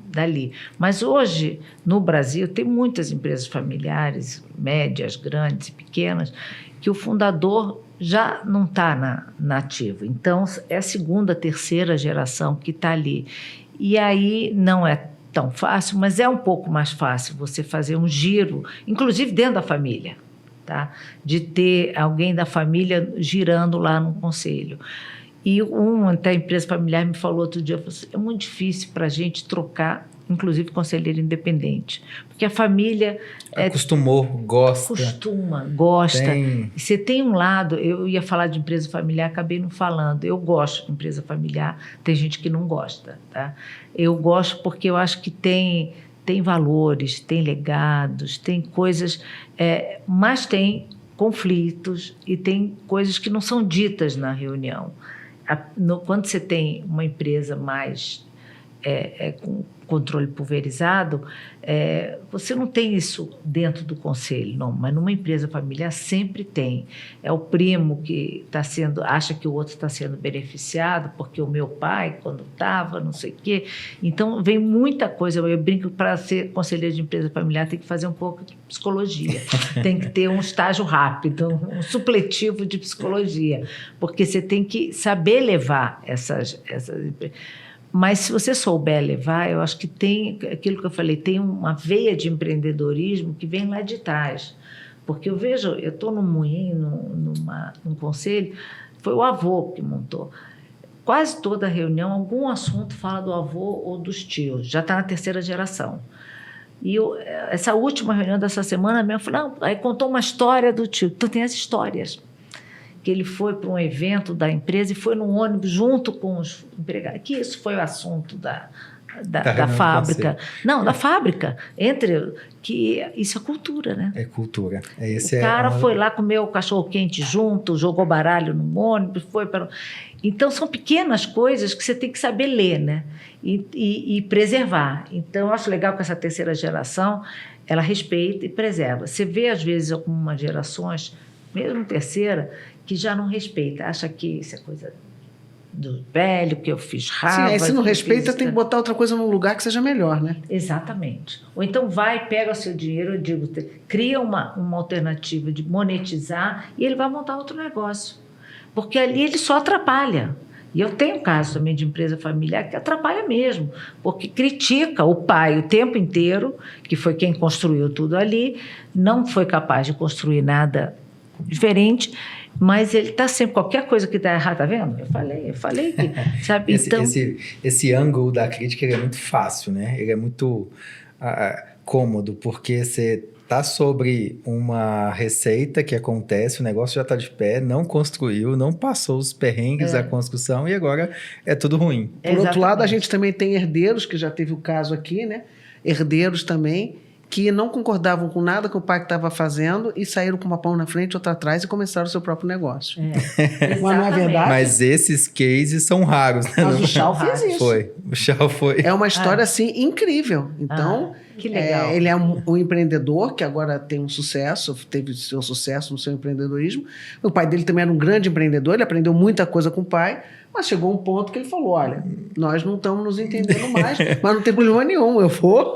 dali. Mas hoje, no Brasil, tem muitas empresas familiares, médias, grandes e pequenas, que o fundador já não está na ativa. Então, é a segunda, terceira geração que está ali. E aí não é tão fácil, mas é um pouco mais fácil você fazer um giro, inclusive dentro da família. Tá? De ter alguém da família girando lá no conselho. E até a empresa familiar me falou outro dia, falou assim, é muito difícil para a gente trocar, inclusive conselheiro independente, porque a família... Acostumou, gosta. E você tem um lado, eu ia falar de empresa familiar, acabei não falando, eu gosto de empresa familiar, tem gente que não gosta. Tá? Eu gosto porque eu acho que tem valores, tem legados, tem coisas, mas tem conflitos e tem coisas que não são ditas na reunião. Quando você tem uma empresa mais com controle pulverizado, você não tem isso dentro do conselho, não, mas numa empresa familiar sempre tem. É o primo que acha que o outro está sendo beneficiado, porque o meu pai, quando estava, não sei o quê. Então, vem muita coisa. Eu brinco, para ser conselheiro de empresa familiar, tem que fazer um pouco de psicologia. Tem que ter um estágio rápido, um supletivo de psicologia, porque você tem que saber levar essas Mas se você souber levar, eu acho que tem aquilo que eu falei, tem uma veia de empreendedorismo que vem lá de trás. Porque eu estou num moinho, num conselho, foi o avô que montou. Quase toda reunião, algum assunto fala do avô ou dos tios, já está na terceira geração. E essa última reunião dessa semana mesmo, aí contou uma história do tio. Então tem as histórias. Que ele foi para um evento da empresa e foi num ônibus junto com os empregados. Que isso foi o assunto da fábrica. Não, da fábrica. Que isso é cultura, né? É cultura. O cara foi lá comer o cachorro-quente junto, jogou baralho no ônibus, foi para... Então, são pequenas coisas que você tem que saber ler, né? E preservar. Então, eu acho legal que essa terceira geração, ela respeita e preserva. Você vê, às vezes, algumas gerações, mesmo terceira, que já não respeita, acha que isso é coisa do velho, que eu fiz raiva. Sim, se não respeita, tem que botar outra coisa num lugar que seja melhor, né? Exatamente. Ou então pega o seu dinheiro, eu digo, cria uma alternativa de monetizar e ele vai montar outro negócio. Porque ali ele só atrapalha. E eu tenho caso também de empresa familiar que atrapalha mesmo, porque critica o pai o tempo inteiro, que foi quem construiu tudo ali, não foi capaz de construir nada diferente, mas ele está sempre, qualquer coisa que está errada, tá vendo? Eu falei que, sabe? Esse ângulo da crítica ele é muito fácil, né? Ele é muito cômodo, porque você tá sobre uma receita que acontece, o negócio já está de pé, não construiu, não passou os perrengues da construção e agora é tudo ruim. Por outro lado, a gente também tem herdeiros, que já teve o caso aqui, né? Herdeiros também, que não concordavam com nada que o pai estava fazendo e saíram com uma pão na frente, outra atrás e começaram o seu próprio negócio. Mas não é verdade? Mas esses cases são raros, né? Mas o Shaw fez isso. O Shaw foi. É uma história, assim, incrível. Então, que legal. Ele é um empreendedor que agora tem um sucesso, teve seu sucesso no seu empreendedorismo. O pai dele também era um grande empreendedor, ele aprendeu muita coisa com o pai, Mas chegou um ponto que ele falou, olha, nós não estamos nos entendendo mais, mas não tem problema nenhum, eu vou,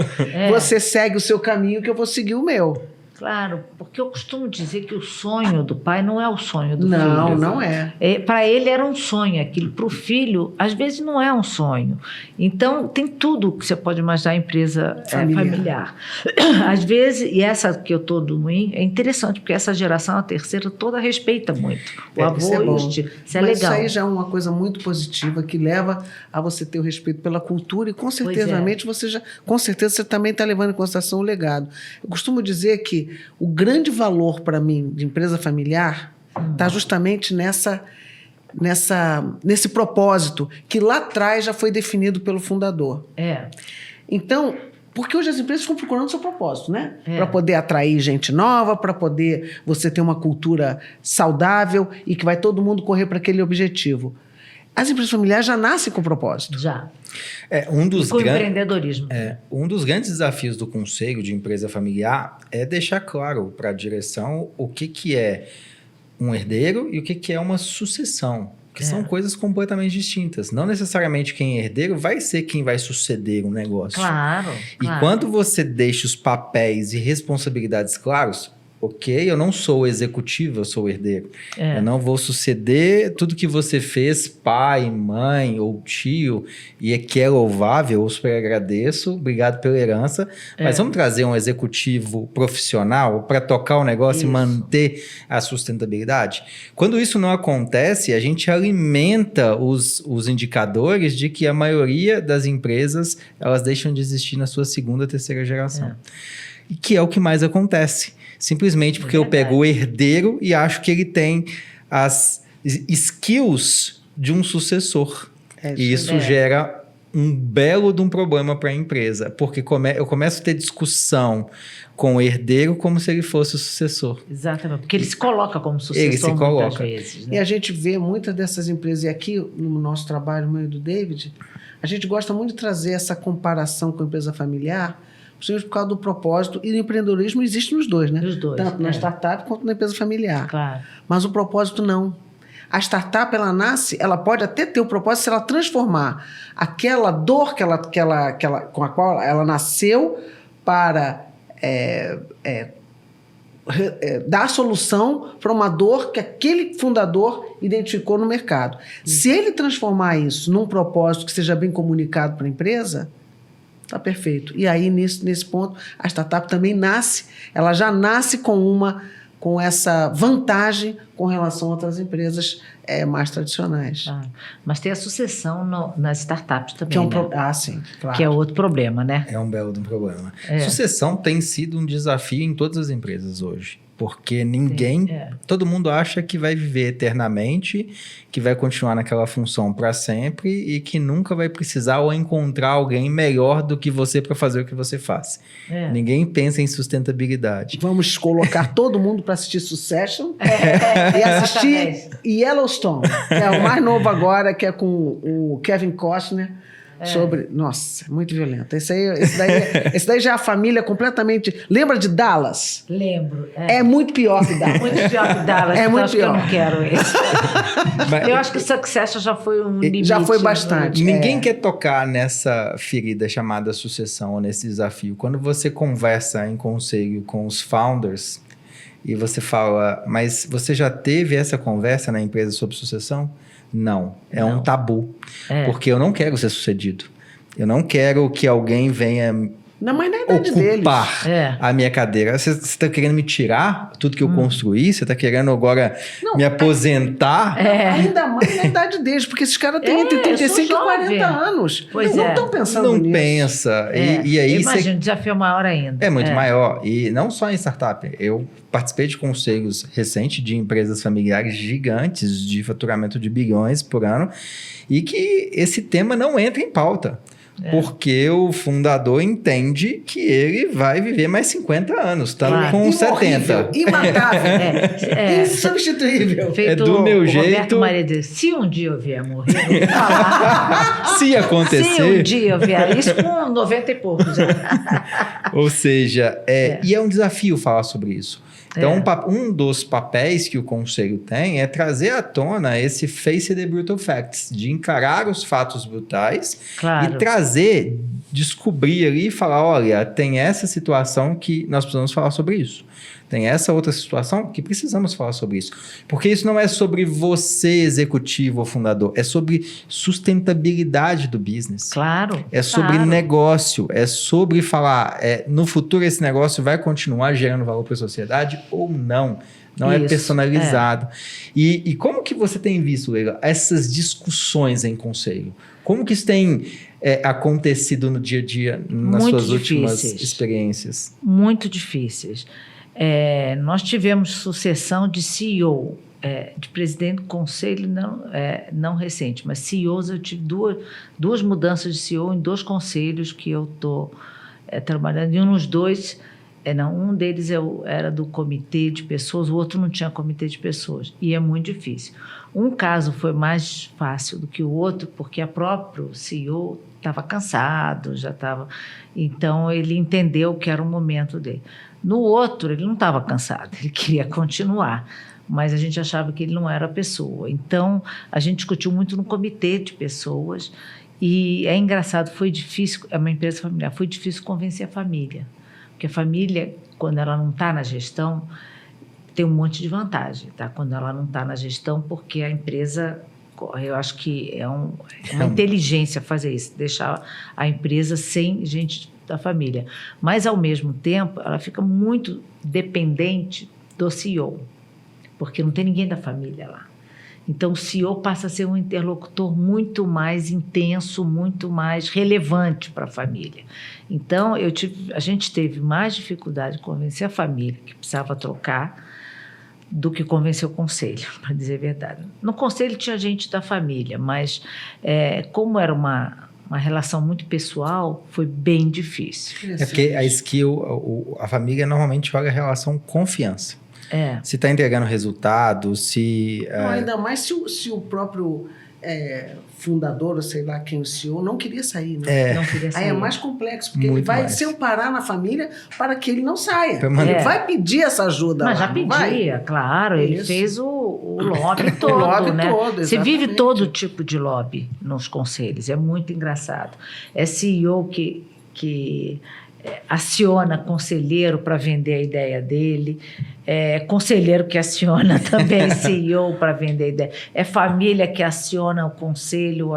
você segue o seu caminho que eu vou seguir o meu. Claro, porque eu costumo dizer que o sonho do pai não é o sonho do filho. Não é. Para ele era um sonho aquilo, para o filho, às vezes não é um sonho. Então, tem tudo que você pode imaginar em empresa familiar. Às vezes, e essa que eu estou do Moinho, é interessante, porque essa geração, a terceira, toda respeita muito. O avô isso é e bom. os tios. Isso é Mas legal. isso aí já é uma coisa muito positiva, que leva a você ter o respeito pela cultura e, com certeza, você também está levando em consideração o legado. Eu costumo dizer que o grande valor para mim de empresa familiar está justamente nesse propósito que lá atrás já foi definido pelo fundador. Então, porque hoje as empresas estão procurando o seu propósito, né? Para poder atrair gente nova, para poder você ter uma cultura saudável e que vai todo mundo correr para aquele objetivo. As empresas familiares já nascem com propósito. Já. Com empreendedorismo. Um dos grandes desafios do conselho de empresa familiar é deixar claro para a direção o que é um herdeiro e o que é uma sucessão. Que são coisas completamente distintas. Não necessariamente quem é herdeiro vai ser quem vai suceder um negócio. Claro. E quando você deixa os papéis e responsabilidades claros, ok, eu não sou executivo, eu sou herdeiro. Eu não vou suceder tudo que você fez, pai, mãe ou tio, e é que é louvável, eu super agradeço, obrigado pela herança, mas vamos trazer um executivo profissional para tocar o negócio e manter a sustentabilidade? Quando isso não acontece, a gente alimenta os indicadores de que a maioria das empresas, elas deixam de existir na sua segunda, terceira geração. E que é o que mais acontece. Simplesmente porque eu pego o herdeiro e acho que ele tem as skills de um sucessor. E isso gera um belo de um problema para a empresa. Porque eu começo a ter discussão com o herdeiro como se ele fosse o sucessor. Exatamente, porque ele se coloca como sucessor muitas vezes. Né? E a gente vê muitas dessas empresas, e aqui no nosso trabalho, no meio do David, a gente gosta muito de trazer essa comparação com a empresa familiar, por causa do propósito, e o empreendedorismo existe nos dois, né? Nos dois. Tanto na startup quanto na empresa familiar. Claro. Mas o propósito não. A startup, ela nasce, ela pode até ter o propósito se ela transformar aquela dor com a qual ela nasceu para dar solução para uma dor que aquele fundador identificou no mercado. Se ele transformar isso num propósito que seja bem comunicado para a empresa, está perfeito. E aí, nesse ponto, a startup também nasce, ela já nasce com essa vantagem com relação a outras empresas mais tradicionais. Mas tem a sucessão nas startups também, que é né? Sim, claro. Que é outro problema, né? É um belo de um problema. Sucessão tem sido um desafio em todas as empresas hoje. Porque todo mundo acha que vai viver eternamente, que vai continuar naquela função para sempre e que nunca vai precisar ou encontrar alguém melhor do que você para fazer o que você faz. Ninguém pensa em sustentabilidade. Vamos colocar todo mundo para assistir Succession e assistir Yellowstone, que é o mais novo agora, que é com o Kevin Costner. Nossa, muito violento. Esse daí já é a família completamente... Lembra de Dallas? Lembro. É muito pior que Dallas. Muito pior que Dallas. É muito acho pior. Que eu não quero esse. Eu acho que o Succession já foi um limite. Já foi bastante. Ninguém quer tocar nessa ferida chamada sucessão, ou nesse desafio. Quando você conversa em conselho com os founders e você fala, mas você já teve essa conversa na empresa sobre sucessão? Não, um tabu, porque eu não quero ser sucedido, eu não quero que alguém venha mas na idade ocupar deles. a minha cadeira. Você está querendo me tirar tudo que eu construí? Você está querendo agora me aposentar? Ainda mais na idade deles, porque esses caras têm entre 35 e 40 anos. Pois não estão pensando nisso. Não pensa. E aí imagina, o desafio é maior ainda. É muito maior. E não só em startup. Eu participei de conselhos recentes de empresas familiares gigantes de faturamento de bilhões por ano e que esse tema não entra em pauta. Porque o fundador entende que ele vai viver mais 50 anos, estando com 70. Imatável, insubstituível. Feito do meu jeito. Roberto Maria diz, se um dia eu vier morrer, se acontecer. Se um dia eu vier, isso 90 e poucos. Ou seja, e é um desafio falar sobre isso. Então, um dos papéis que o conselho tem é trazer à tona esse face the brutal facts, de encarar os fatos brutais Claro. e trazer, descobrir ali e falar, olha, tem essa situação que nós precisamos falar sobre isso. Tem essa outra situação que precisamos falar sobre isso. Porque isso não é sobre você, executivo ou fundador. É sobre sustentabilidade do business. Claro. É sobre negócio. É sobre falar, no futuro esse negócio vai continuar gerando valor para a sociedade ou não. Não é Isso, personalizado. E como que você tem visto, Leila, essas discussões em conselho? Como que isso tem acontecido no dia a dia, nas Muito suas últimas difíceis. experiências? Muito difíceis. Nós tivemos sucessão de CEO, de presidente do conselho, não recente, mas CEOs. Eu tive duas mudanças de CEO em 2 conselhos que eu estou trabalhando. E nos 2, um deles era do comitê de pessoas, o outro não tinha comitê de pessoas. E é muito difícil. Um caso foi mais fácil do que o outro, porque a próprio CEO estava cansado, já estava... Então, ele entendeu que era o momento dele. No outro, ele não estava cansado, ele queria continuar, mas a gente achava que ele não era a pessoa. Então, a gente discutiu muito no comitê de pessoas e é engraçado, foi difícil, é uma empresa familiar, foi difícil convencer a família, porque a família, quando ela não está na gestão, tem um monte de vantagem, tá? Quando ela não está na gestão, porque a empresa... Eu acho que é uma inteligência fazer isso, deixar a empresa sem gente da família. Mas, ao mesmo tempo, ela fica muito dependente do CEO, porque não tem ninguém da família lá. Então, o CEO passa a ser um interlocutor muito mais intenso, muito mais relevante para a família. Então, a gente teve mais dificuldade de convencer a família que precisava trocar do que convencer o conselho, para dizer a verdade. No conselho tinha gente da família, mas como era uma relação muito pessoal, foi bem difícil. É porque a skill, a família normalmente olha a relação confiança. Se está entregando resultado, se... Não, ainda mais se o próprio fundador, ou sei lá quem, o CEO, não queria sair, né? Não queria sair. Aí é mais complexo, porque Muito ele vai mais. se amparar na família para que ele não saia. Ele vai pedir essa ajuda. Mas lá, já não vai? pedia, claro. Ele Isso. fez o lobby todo, O lobby né? todo, Você vive exatamente. todo tipo de lobby nos conselhos. É muito engraçado. É CEO que aciona conselheiro para vender a ideia dele, conselheiro que aciona também CEO para vender a ideia, família que aciona o conselho,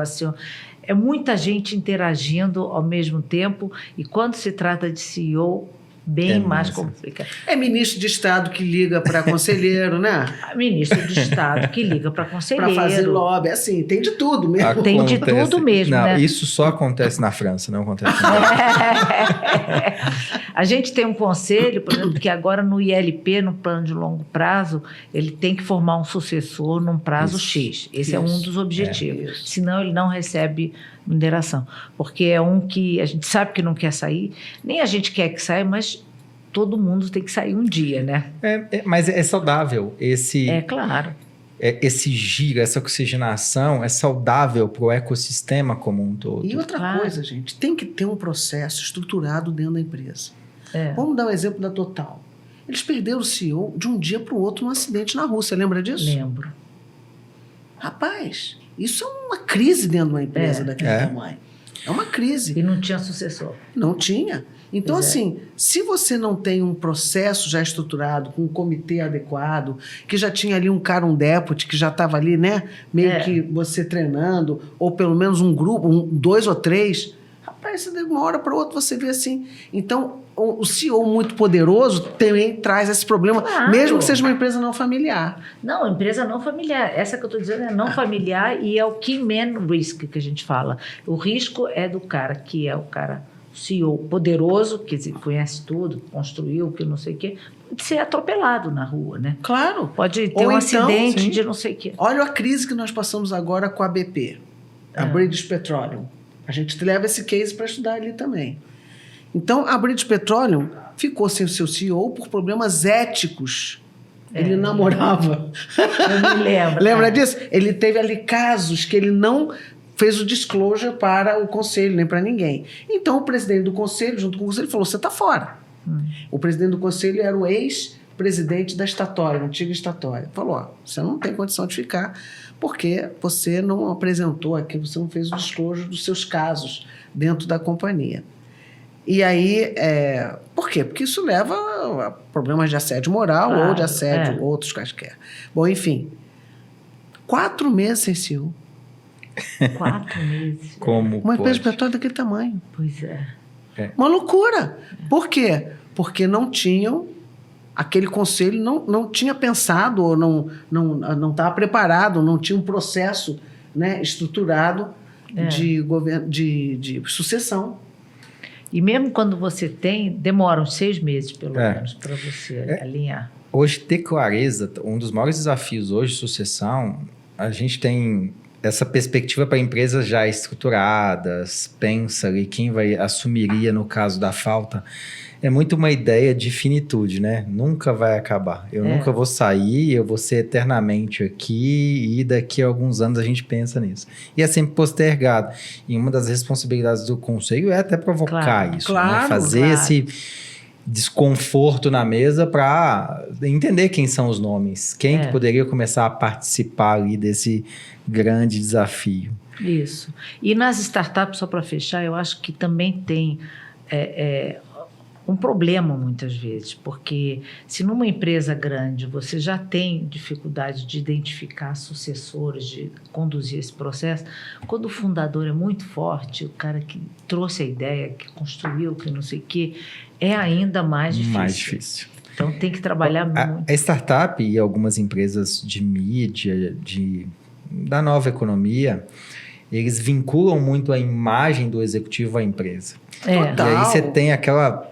é muita gente interagindo ao mesmo tempo, e quando se trata de CEO, bem mais complicado. É ministro de Estado que liga para conselheiro, né? Ministro de Estado que liga para conselheiro. Para fazer lobby, assim, tem de tudo mesmo. Tem de tudo mesmo, não, né? Isso só acontece na França, não acontece no Brasil. A gente tem um conselho, por exemplo, que agora no ILP, no plano de longo prazo, ele tem que formar um sucessor num prazo X. Esse é um dos objetivos. Senão ele não recebe remuneração. Porque é um que a gente sabe que não quer sair, nem a gente quer que saia, mas todo mundo tem que sair um dia, né? Mas é saudável. Claro. Esse giro, essa oxigenação é saudável para o ecossistema como um todo. E outra coisa, gente, tem que ter um processo estruturado dentro da empresa. É. Vamos dar o exemplo da Total. Eles perderam o CEO de um dia para o outro num acidente na Rússia, lembra disso? Lembro. Rapaz, isso é uma crise dentro de uma empresa daquele tamanho. É uma crise. E não tinha sucessor. Não tinha. Então, assim, se você não tem um processo já estruturado, com um comitê adequado, que já tinha ali um cara, um deputy, que já estava ali, né? Meio que você treinando, ou pelo menos um grupo, 2 ou 3, rapaz, de uma hora para outra você vê assim. Então, o CEO muito poderoso também traz esse problema, Claro. mesmo que seja uma empresa não familiar. Não, empresa não familiar. Essa que eu estou dizendo é não familiar e é o key man risk que a gente fala. O risco é do cara que é o cara CEO poderoso, que conhece tudo, construiu, que não sei o quê, pode ser atropelado na rua, né? Claro. Pode ter Ou um então, acidente sim. de não sei o quê. Olha a crise que nós passamos agora com a BP, a British Petroleum. A gente leva esse case para estudar ali também. Então, a British Petroleum ficou sem o seu CEO por problemas éticos. Ele namorava. Eu me lembro. Lembra disso? Ele teve ali casos que ele não fez o disclosure para o conselho, nem para ninguém. Então, o presidente do conselho, junto com o conselho, falou, você está fora. O presidente do conselho era o ex-presidente da estatória, antiga estatória. Falou, ó, você não tem condição de ficar porque você não apresentou aqui, você não fez o disclosure dos seus casos dentro da companhia. E aí, por quê? Porque isso leva a problemas de assédio moral ou de assédio, outros quaisquer. Bom, enfim, 4 meses sem CEO. 4 meses. Como Uma empresa de pode? petróleo daquele tamanho. Pois é. Uma loucura. Por quê? Porque não tinham, aquele conselho não tinha pensado ou não estava preparado, não tinha um processo, né, estruturado de sucessão. E mesmo quando você tem, demora uns 6 meses, pelo menos, para você alinhar. Hoje, ter clareza, um dos maiores desafios hoje de sucessão, a gente tem essa perspectiva para empresas já estruturadas, pensa ali quem assumiria no caso da falta, é muito uma ideia de finitude, né? Nunca vai acabar. Eu nunca vou sair, eu vou ser eternamente aqui e daqui a alguns anos a gente pensa nisso. E é sempre postergado. E uma das responsabilidades do conselho é até provocar isso, né? Fazer esse desconforto na mesa para entender quem são os nomes, quem que poderia começar a participar ali desse grande desafio. Isso. E nas startups, só para fechar, eu acho que também tem um problema muitas vezes, porque se numa empresa grande você já tem dificuldade de identificar sucessores, de conduzir esse processo, quando o fundador é muito forte, o cara que trouxe a ideia, que construiu, que não sei o quê, é ainda mais difícil. Mais difícil. Então tem que trabalhar muito. A startup e algumas empresas de mídia, da nova economia, eles vinculam muito a imagem do executivo à empresa. E aí você tem aquela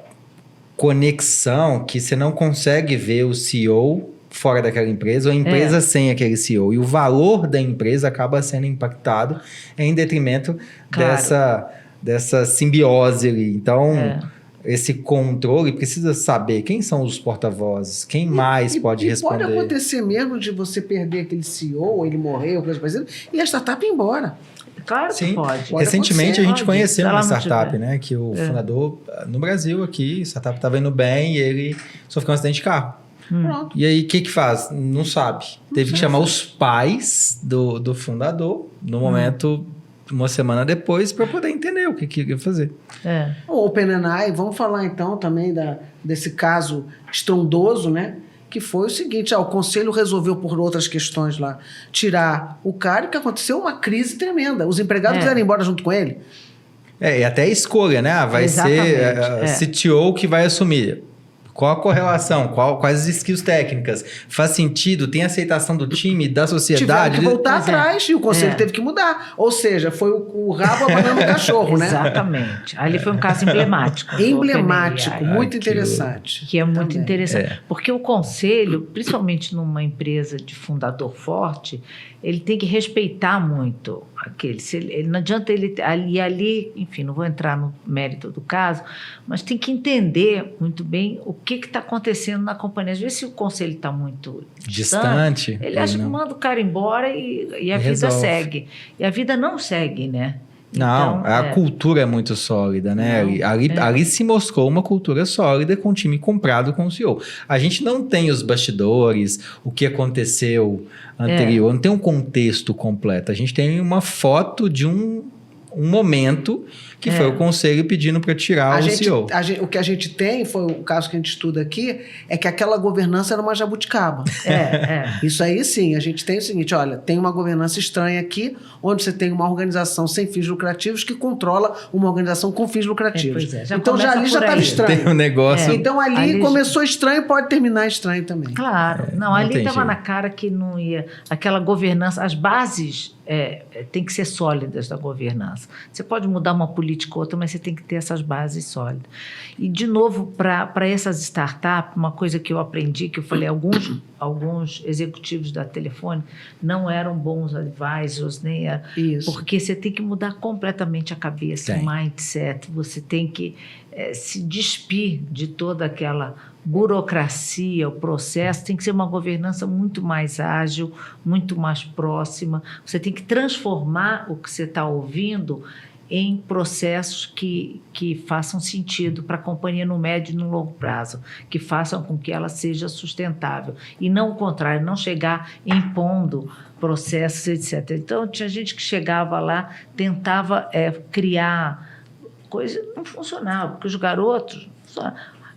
conexão que você não consegue ver o CEO fora daquela empresa ou a empresa sem aquele CEO. E o valor da empresa acaba sendo impactado em detrimento dessa simbiose ali. Então, esse controle precisa saber quem são os porta-vozes, quem mais pode responder. Pode acontecer mesmo de você perder aquele CEO, ele morrer, ou coisa parecida, e a startup ir embora. Claro que pode. Recentemente a gente conheceu uma não startup, tiver. né? Que o fundador, no Brasil aqui, a startup estava indo bem e ele sofreu um acidente de carro. Pronto. E aí, o que faz? Não sabe. Teve que chamar os pais do fundador, no momento, uma semana depois, para poder entender o que ia fazer. O OpenAI, vamos falar então também desse caso estrondoso, né? Que foi o seguinte, o conselho resolveu por outras questões lá tirar o cara e que aconteceu uma crise tremenda. Os empregados quiseram ir embora junto com ele. E até a escolha, né? Vai ser CTO que vai assumir. Qual a correlação? Quais as skills técnicas? Faz sentido? Tem aceitação do time, da sociedade? Tiveram que voltar atrás e o conselho teve que mudar. Ou seja, foi o rabo abanando o cachorro, né? Exatamente. Ali foi um caso emblemático. Emblemático, muito interessante. Que é muito interessante. Porque o conselho, principalmente numa empresa de fundador forte, ele tem que respeitar muito aquele. Não adianta ele ali, enfim, não vou entrar no mérito do caso, mas tem que entender muito bem o que está acontecendo na companhia. Às vezes, se o conselho está muito distante, ele acha que manda o cara embora e a vida segue. E a vida não segue, né? Não, então, a cultura é muito sólida, né? Ali se mostrou uma cultura sólida com o time comprado com o CEO. A gente não tem os bastidores, o que aconteceu anterior, não tem um contexto completo. A gente tem uma foto de um momento que foi o conselho pedindo para tirar o CEO. O que a gente tem, foi o caso que a gente estuda aqui, é que aquela governança era uma jabuticaba. Isso aí sim, a gente tem o seguinte, olha, tem uma governança estranha aqui, onde você tem uma organização sem fins lucrativos que controla uma organização com fins lucrativos. Então ali já estava estranho. Tem um negócio... Então ali começou estranho, pode terminar estranho também. Claro. Não ali estava na cara que não ia... Aquela governança, as bases tem que ser sólidas da governança. Você pode mudar uma política ou outra, mas você tem que ter essas bases sólidas. E, de novo, para essas startups, uma coisa que eu aprendi, que eu falei, alguns executivos da Telefone não eram bons advisors, porque você tem que mudar completamente a cabeça, o mindset, você tem que se despir de toda aquela burocracia, o processo, tem que ser uma governança muito mais ágil, muito mais próxima. Você tem que transformar o que você está ouvindo em processos que façam sentido para a companhia no médio e no longo prazo, que façam com que ela seja sustentável. E não o contrário, não chegar impondo processos, etc. Então, tinha gente que chegava lá, tentava criar coisa, não funcionava, porque os garotos...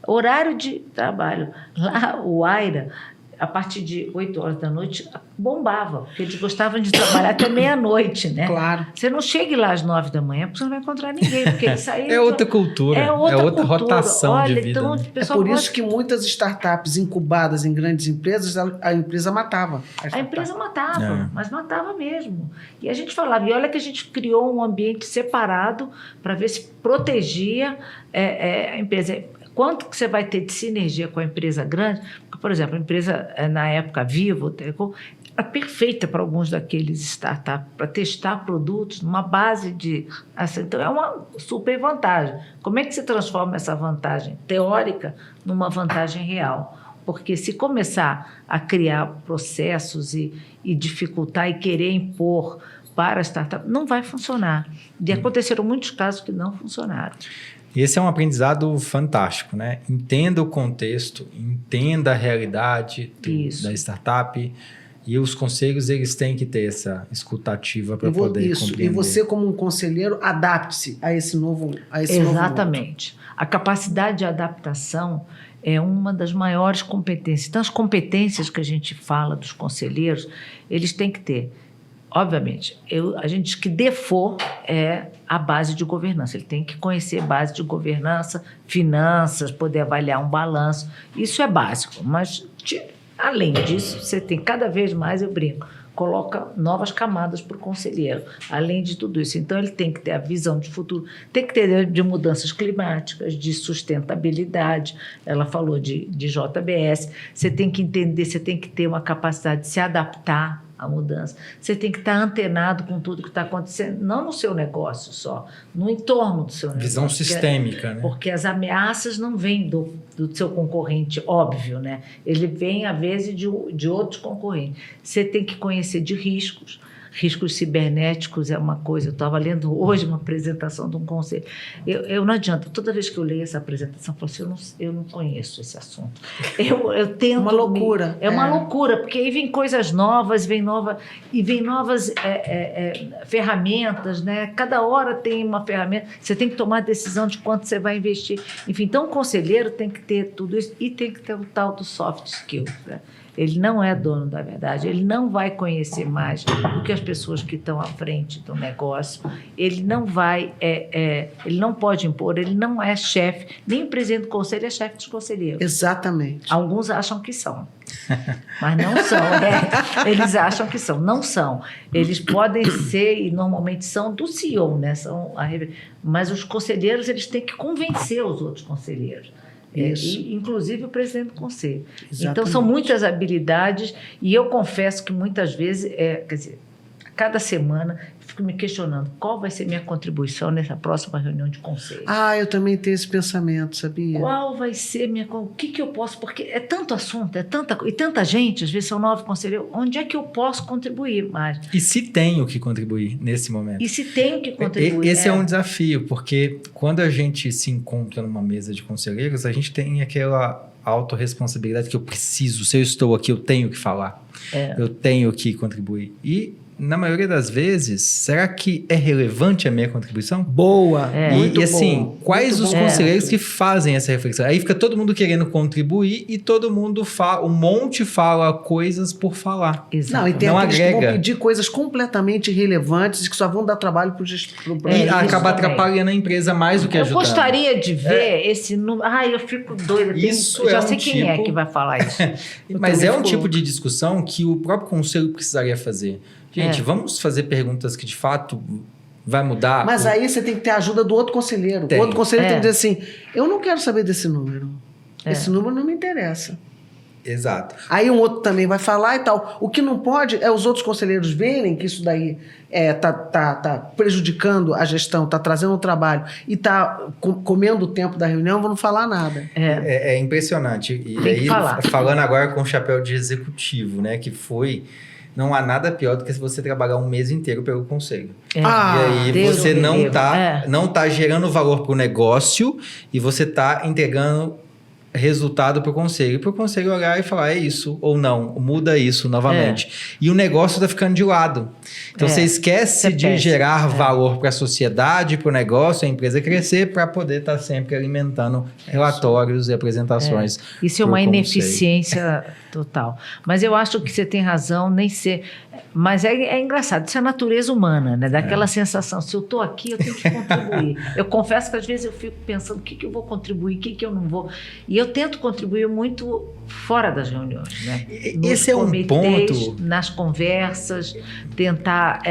Horário de trabalho. Lá, o Aira, a partir de 8 horas da noite, bombava, porque eles gostavam de trabalhar até meia-noite, né? Claro. Você não chegue lá às 9 da manhã, porque você não vai encontrar ninguém, porque eles saíram... É outra cultura, é outra rotação. Olha, de vida. então, Né? o pessoal É por isso que muitas startups incubadas em grandes empresas, a empresa matava. A empresa matava, mas matava mesmo. E a gente falava, e olha que a gente criou um ambiente separado para ver se protegia a empresa. Quanto que você vai ter de sinergia com a empresa grande? Porque, por exemplo, a empresa, na época, Vivo, era perfeita para alguns daqueles startups, para testar produtos numa base de... Assim, então, é uma super vantagem. Como é que você transforma essa vantagem teórica numa vantagem real? Porque se começar a criar processos e dificultar e querer impor para a startup, não vai funcionar. E aconteceram muitos casos que não funcionaram. Esse é um aprendizado fantástico, né? Entenda o contexto, entenda a realidade da startup e os conselhos, eles têm que ter essa escutativa para poder compreender. E você, como um conselheiro, adapte-se a esse novo Exatamente. A capacidade de adaptação é uma das maiores competências. Então, as competências que a gente fala dos conselheiros, eles têm que ter. Obviamente, a gente diz que default é a base de governança. Ele tem que conhecer base de governança, finanças, poder avaliar um balanço. Isso é básico, mas além disso, você tem cada vez mais, eu brinco, coloca novas camadas para o conselheiro, além de tudo isso. Então, ele tem que ter a visão de futuro, tem que ter de mudanças climáticas, de sustentabilidade. Ela falou de JBS. Você tem que entender, você tem que ter uma capacidade de se adaptar à mudança. Você tem que estar antenado com tudo que está acontecendo, não no seu negócio só, no entorno do seu negócio. Visão sistêmica, né? Porque as ameaças não vêm do seu concorrente, óbvio, né? Ele vem, às vezes, de outros concorrentes. Você tem que conhecer de riscos. Riscos cibernéticos é uma coisa. Eu estava lendo hoje uma apresentação de um conselho. Eu não adianta, toda vez que eu leio essa apresentação, eu falo assim, eu não conheço esse assunto. Eu tento... Uma loucura. É uma loucura, porque aí vem coisas novas, vem novas ferramentas, né? Cada hora tem uma ferramenta, você tem que tomar a decisão de quanto você vai investir. Enfim, então o conselheiro tem que ter tudo isso e tem que ter o tal do soft skills, né? Ele não é dono da verdade, ele não vai conhecer mais do que as pessoas que estão à frente do negócio, ele não vai, ele não pode impor, ele não é chefe, nem o presidente do conselho é chefe dos conselheiros. Exatamente. Alguns acham que são, mas não são. Eles acham que são, não são. Eles podem ser, e normalmente são, do CEO, né? Mas os conselheiros, eles têm que convencer os outros conselheiros. Inclusive o presidente do conselho. Exatamente. Então, são muitas habilidades e eu confesso que muitas vezes, quer dizer, a cada semana eu fico me questionando qual vai ser minha contribuição nessa próxima reunião de conselho. Eu também tenho esse pensamento, sabia? Qual vai ser o que eu posso, porque é tanto assunto, e tanta gente, às vezes são 9 conselheiros, onde é que eu posso contribuir mais? E se tenho que contribuir nesse momento? E se tenho que contribuir? Esse é um desafio, porque quando a gente se encontra numa mesa de conselheiros, a gente tem aquela autorresponsabilidade que eu preciso, se eu estou aqui, eu tenho que falar, eu tenho que contribuir. E na maioria das vezes, será que é relevante a minha contribuição? Boa! E assim, quais os conselheiros que fazem essa reflexão? Aí fica todo mundo querendo contribuir e todo mundo fala, um monte fala coisas por falar. Exato. Não, e tem aqueles que vão pedir coisas completamente irrelevantes e que só vão dar trabalho para o E acaba atrapalhando a empresa mais do que ajudando. Eu gostaria de ver esse número. Eu fico doida. Isso já sei quem é que vai falar isso. Mas é um tipo de discussão que o próprio conselho precisaria fazer. Gente, vamos fazer perguntas que de fato vai mudar. Mas aí você tem que ter a ajuda do outro conselheiro. O outro conselheiro tem que dizer assim, eu não quero saber desse número. Esse número não me interessa. Exato. Aí um outro também vai falar e tal. O que não pode é os outros conselheiros verem que isso daí tá prejudicando a gestão, tá trazendo um trabalho e tá comendo o tempo da reunião, vão não falar nada. É impressionante. E Tem que aí, falar. falando agora com o chapéu de executivo, né? Que foi... Não há nada pior do que se você trabalhar um mês inteiro pelo conselho. É. E aí Deus você me não livre. não tá gerando valor para o negócio e você tá entregando resultado para o conselho. E para o conselho olhar e falar, é isso ou não, muda isso novamente. E o negócio está ficando de lado. Então você esquece Você de pensa. gerar valor para a sociedade, para o negócio, a empresa crescer, para poder estar sempre alimentando relatórios e apresentações. Isso é pro uma conselho. ineficiência total. Mas eu acho que você tem razão, nem ser. Mas é engraçado, isso é a natureza humana, né? Daquela sensação, se eu estou aqui, eu tenho que contribuir. Eu confesso que às vezes eu fico pensando o que eu vou contribuir, o que eu não vou. E eu tento contribuir muito fora das reuniões, né? Esse é um ponto. Nas conversas, tentar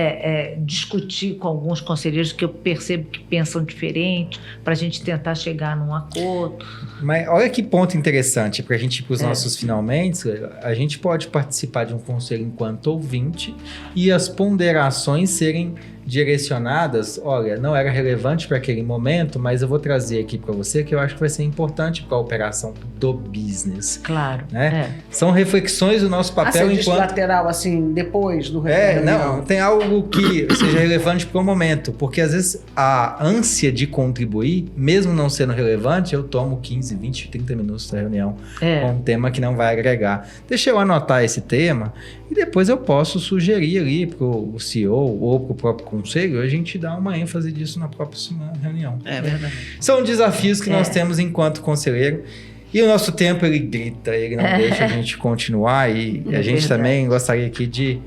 discutir com alguns conselheiros que eu percebo que pensam diferente, para a gente tentar chegar num acordo. Mas olha que ponto interessante para a gente ir para os nossos finalmente. A gente pode participar de um conselho enquanto ouvinte e as ponderações serem direcionadas. Olha, não era relevante para aquele momento, mas eu vou trazer aqui para você que eu acho que vai ser importante para a operação do business. Claro. Né? São reflexões do nosso papel Você diz enquanto... lateral, assim, depois do reunião. Não, tem algo que seja relevante para o momento, porque às vezes a ânsia de contribuir, mesmo não sendo relevante, eu tomo 15, 20, 30 minutos da reunião com um tema que não vai agregar. Deixa eu anotar esse tema e depois eu posso sugerir ali para o CEO ou para o próprio conselho, a gente dá uma ênfase disso na próxima reunião. É verdade. São desafios que nós temos enquanto conselheiro. E o nosso tempo, ele grita, ele não deixa a gente continuar. E a gente também gostaria aqui de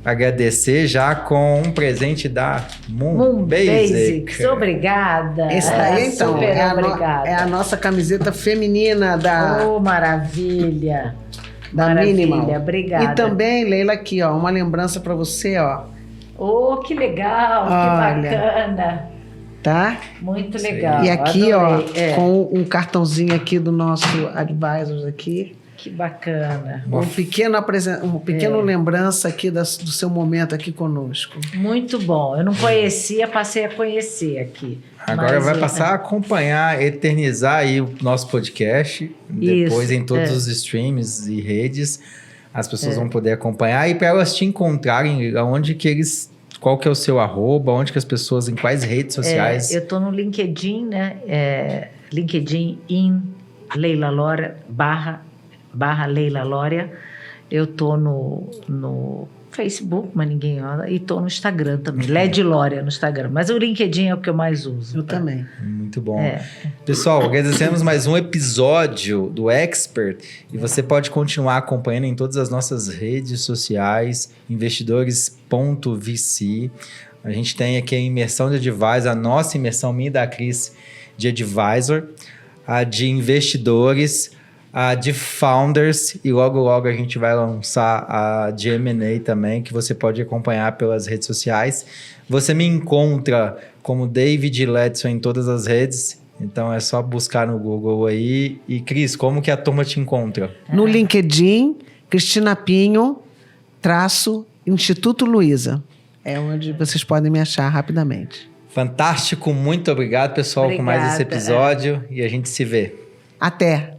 agradecer já com um presente da Moon Basics. Obrigada. Esse daí, então, super é obrigada. a nossa camiseta feminina da Oh, maravilha. da Maravilha, Minimal. obrigada. E também, Leila, aqui, ó, uma lembrança para você, ó. Oh, que legal, Olha. que bacana. Tá? Muito legal. E aqui, adorei. ó, com um cartãozinho aqui do nosso advisors aqui. Que bacana. Um pequeno lembrança aqui do seu momento aqui conosco. Muito bom. Eu não conhecia, passei a conhecer aqui. Agora vai passar a acompanhar, eternizar aí o nosso podcast. Depois em todos os streams e redes. As pessoas vão poder acompanhar. E para elas te encontrarem, aonde que eles... Qual que é o seu arroba? Onde que as pessoas, em quais redes sociais? Eu estou no LinkedIn, né? LinkedIn Leila Lória, barra Leila Lória. Eu estou no Facebook, mas ninguém olha. E estou no Instagram também. Led Lória no Instagram. Mas o LinkedIn é o que eu mais uso. Eu também. Muito bom. Pessoal, agradecemos mais um episódio do Expert. E você pode continuar acompanhando em todas as nossas redes sociais, investidores.vc. A gente tem aqui a imersão de advisor, a nossa imersão, minha e da Cris, de advisor, a de investidores, a de founders, e logo a gente vai lançar a de M&A também, que você pode acompanhar pelas redes sociais. Você me encontra como David Ledson em todas as redes, então é só buscar no Google aí. E Cris, como que a turma te encontra? No LinkedIn, Cristina Pinho, Instituto Luiza. É onde vocês podem me achar rapidamente. Fantástico, muito obrigado, pessoal, por mais esse episódio, e a gente se vê. Até!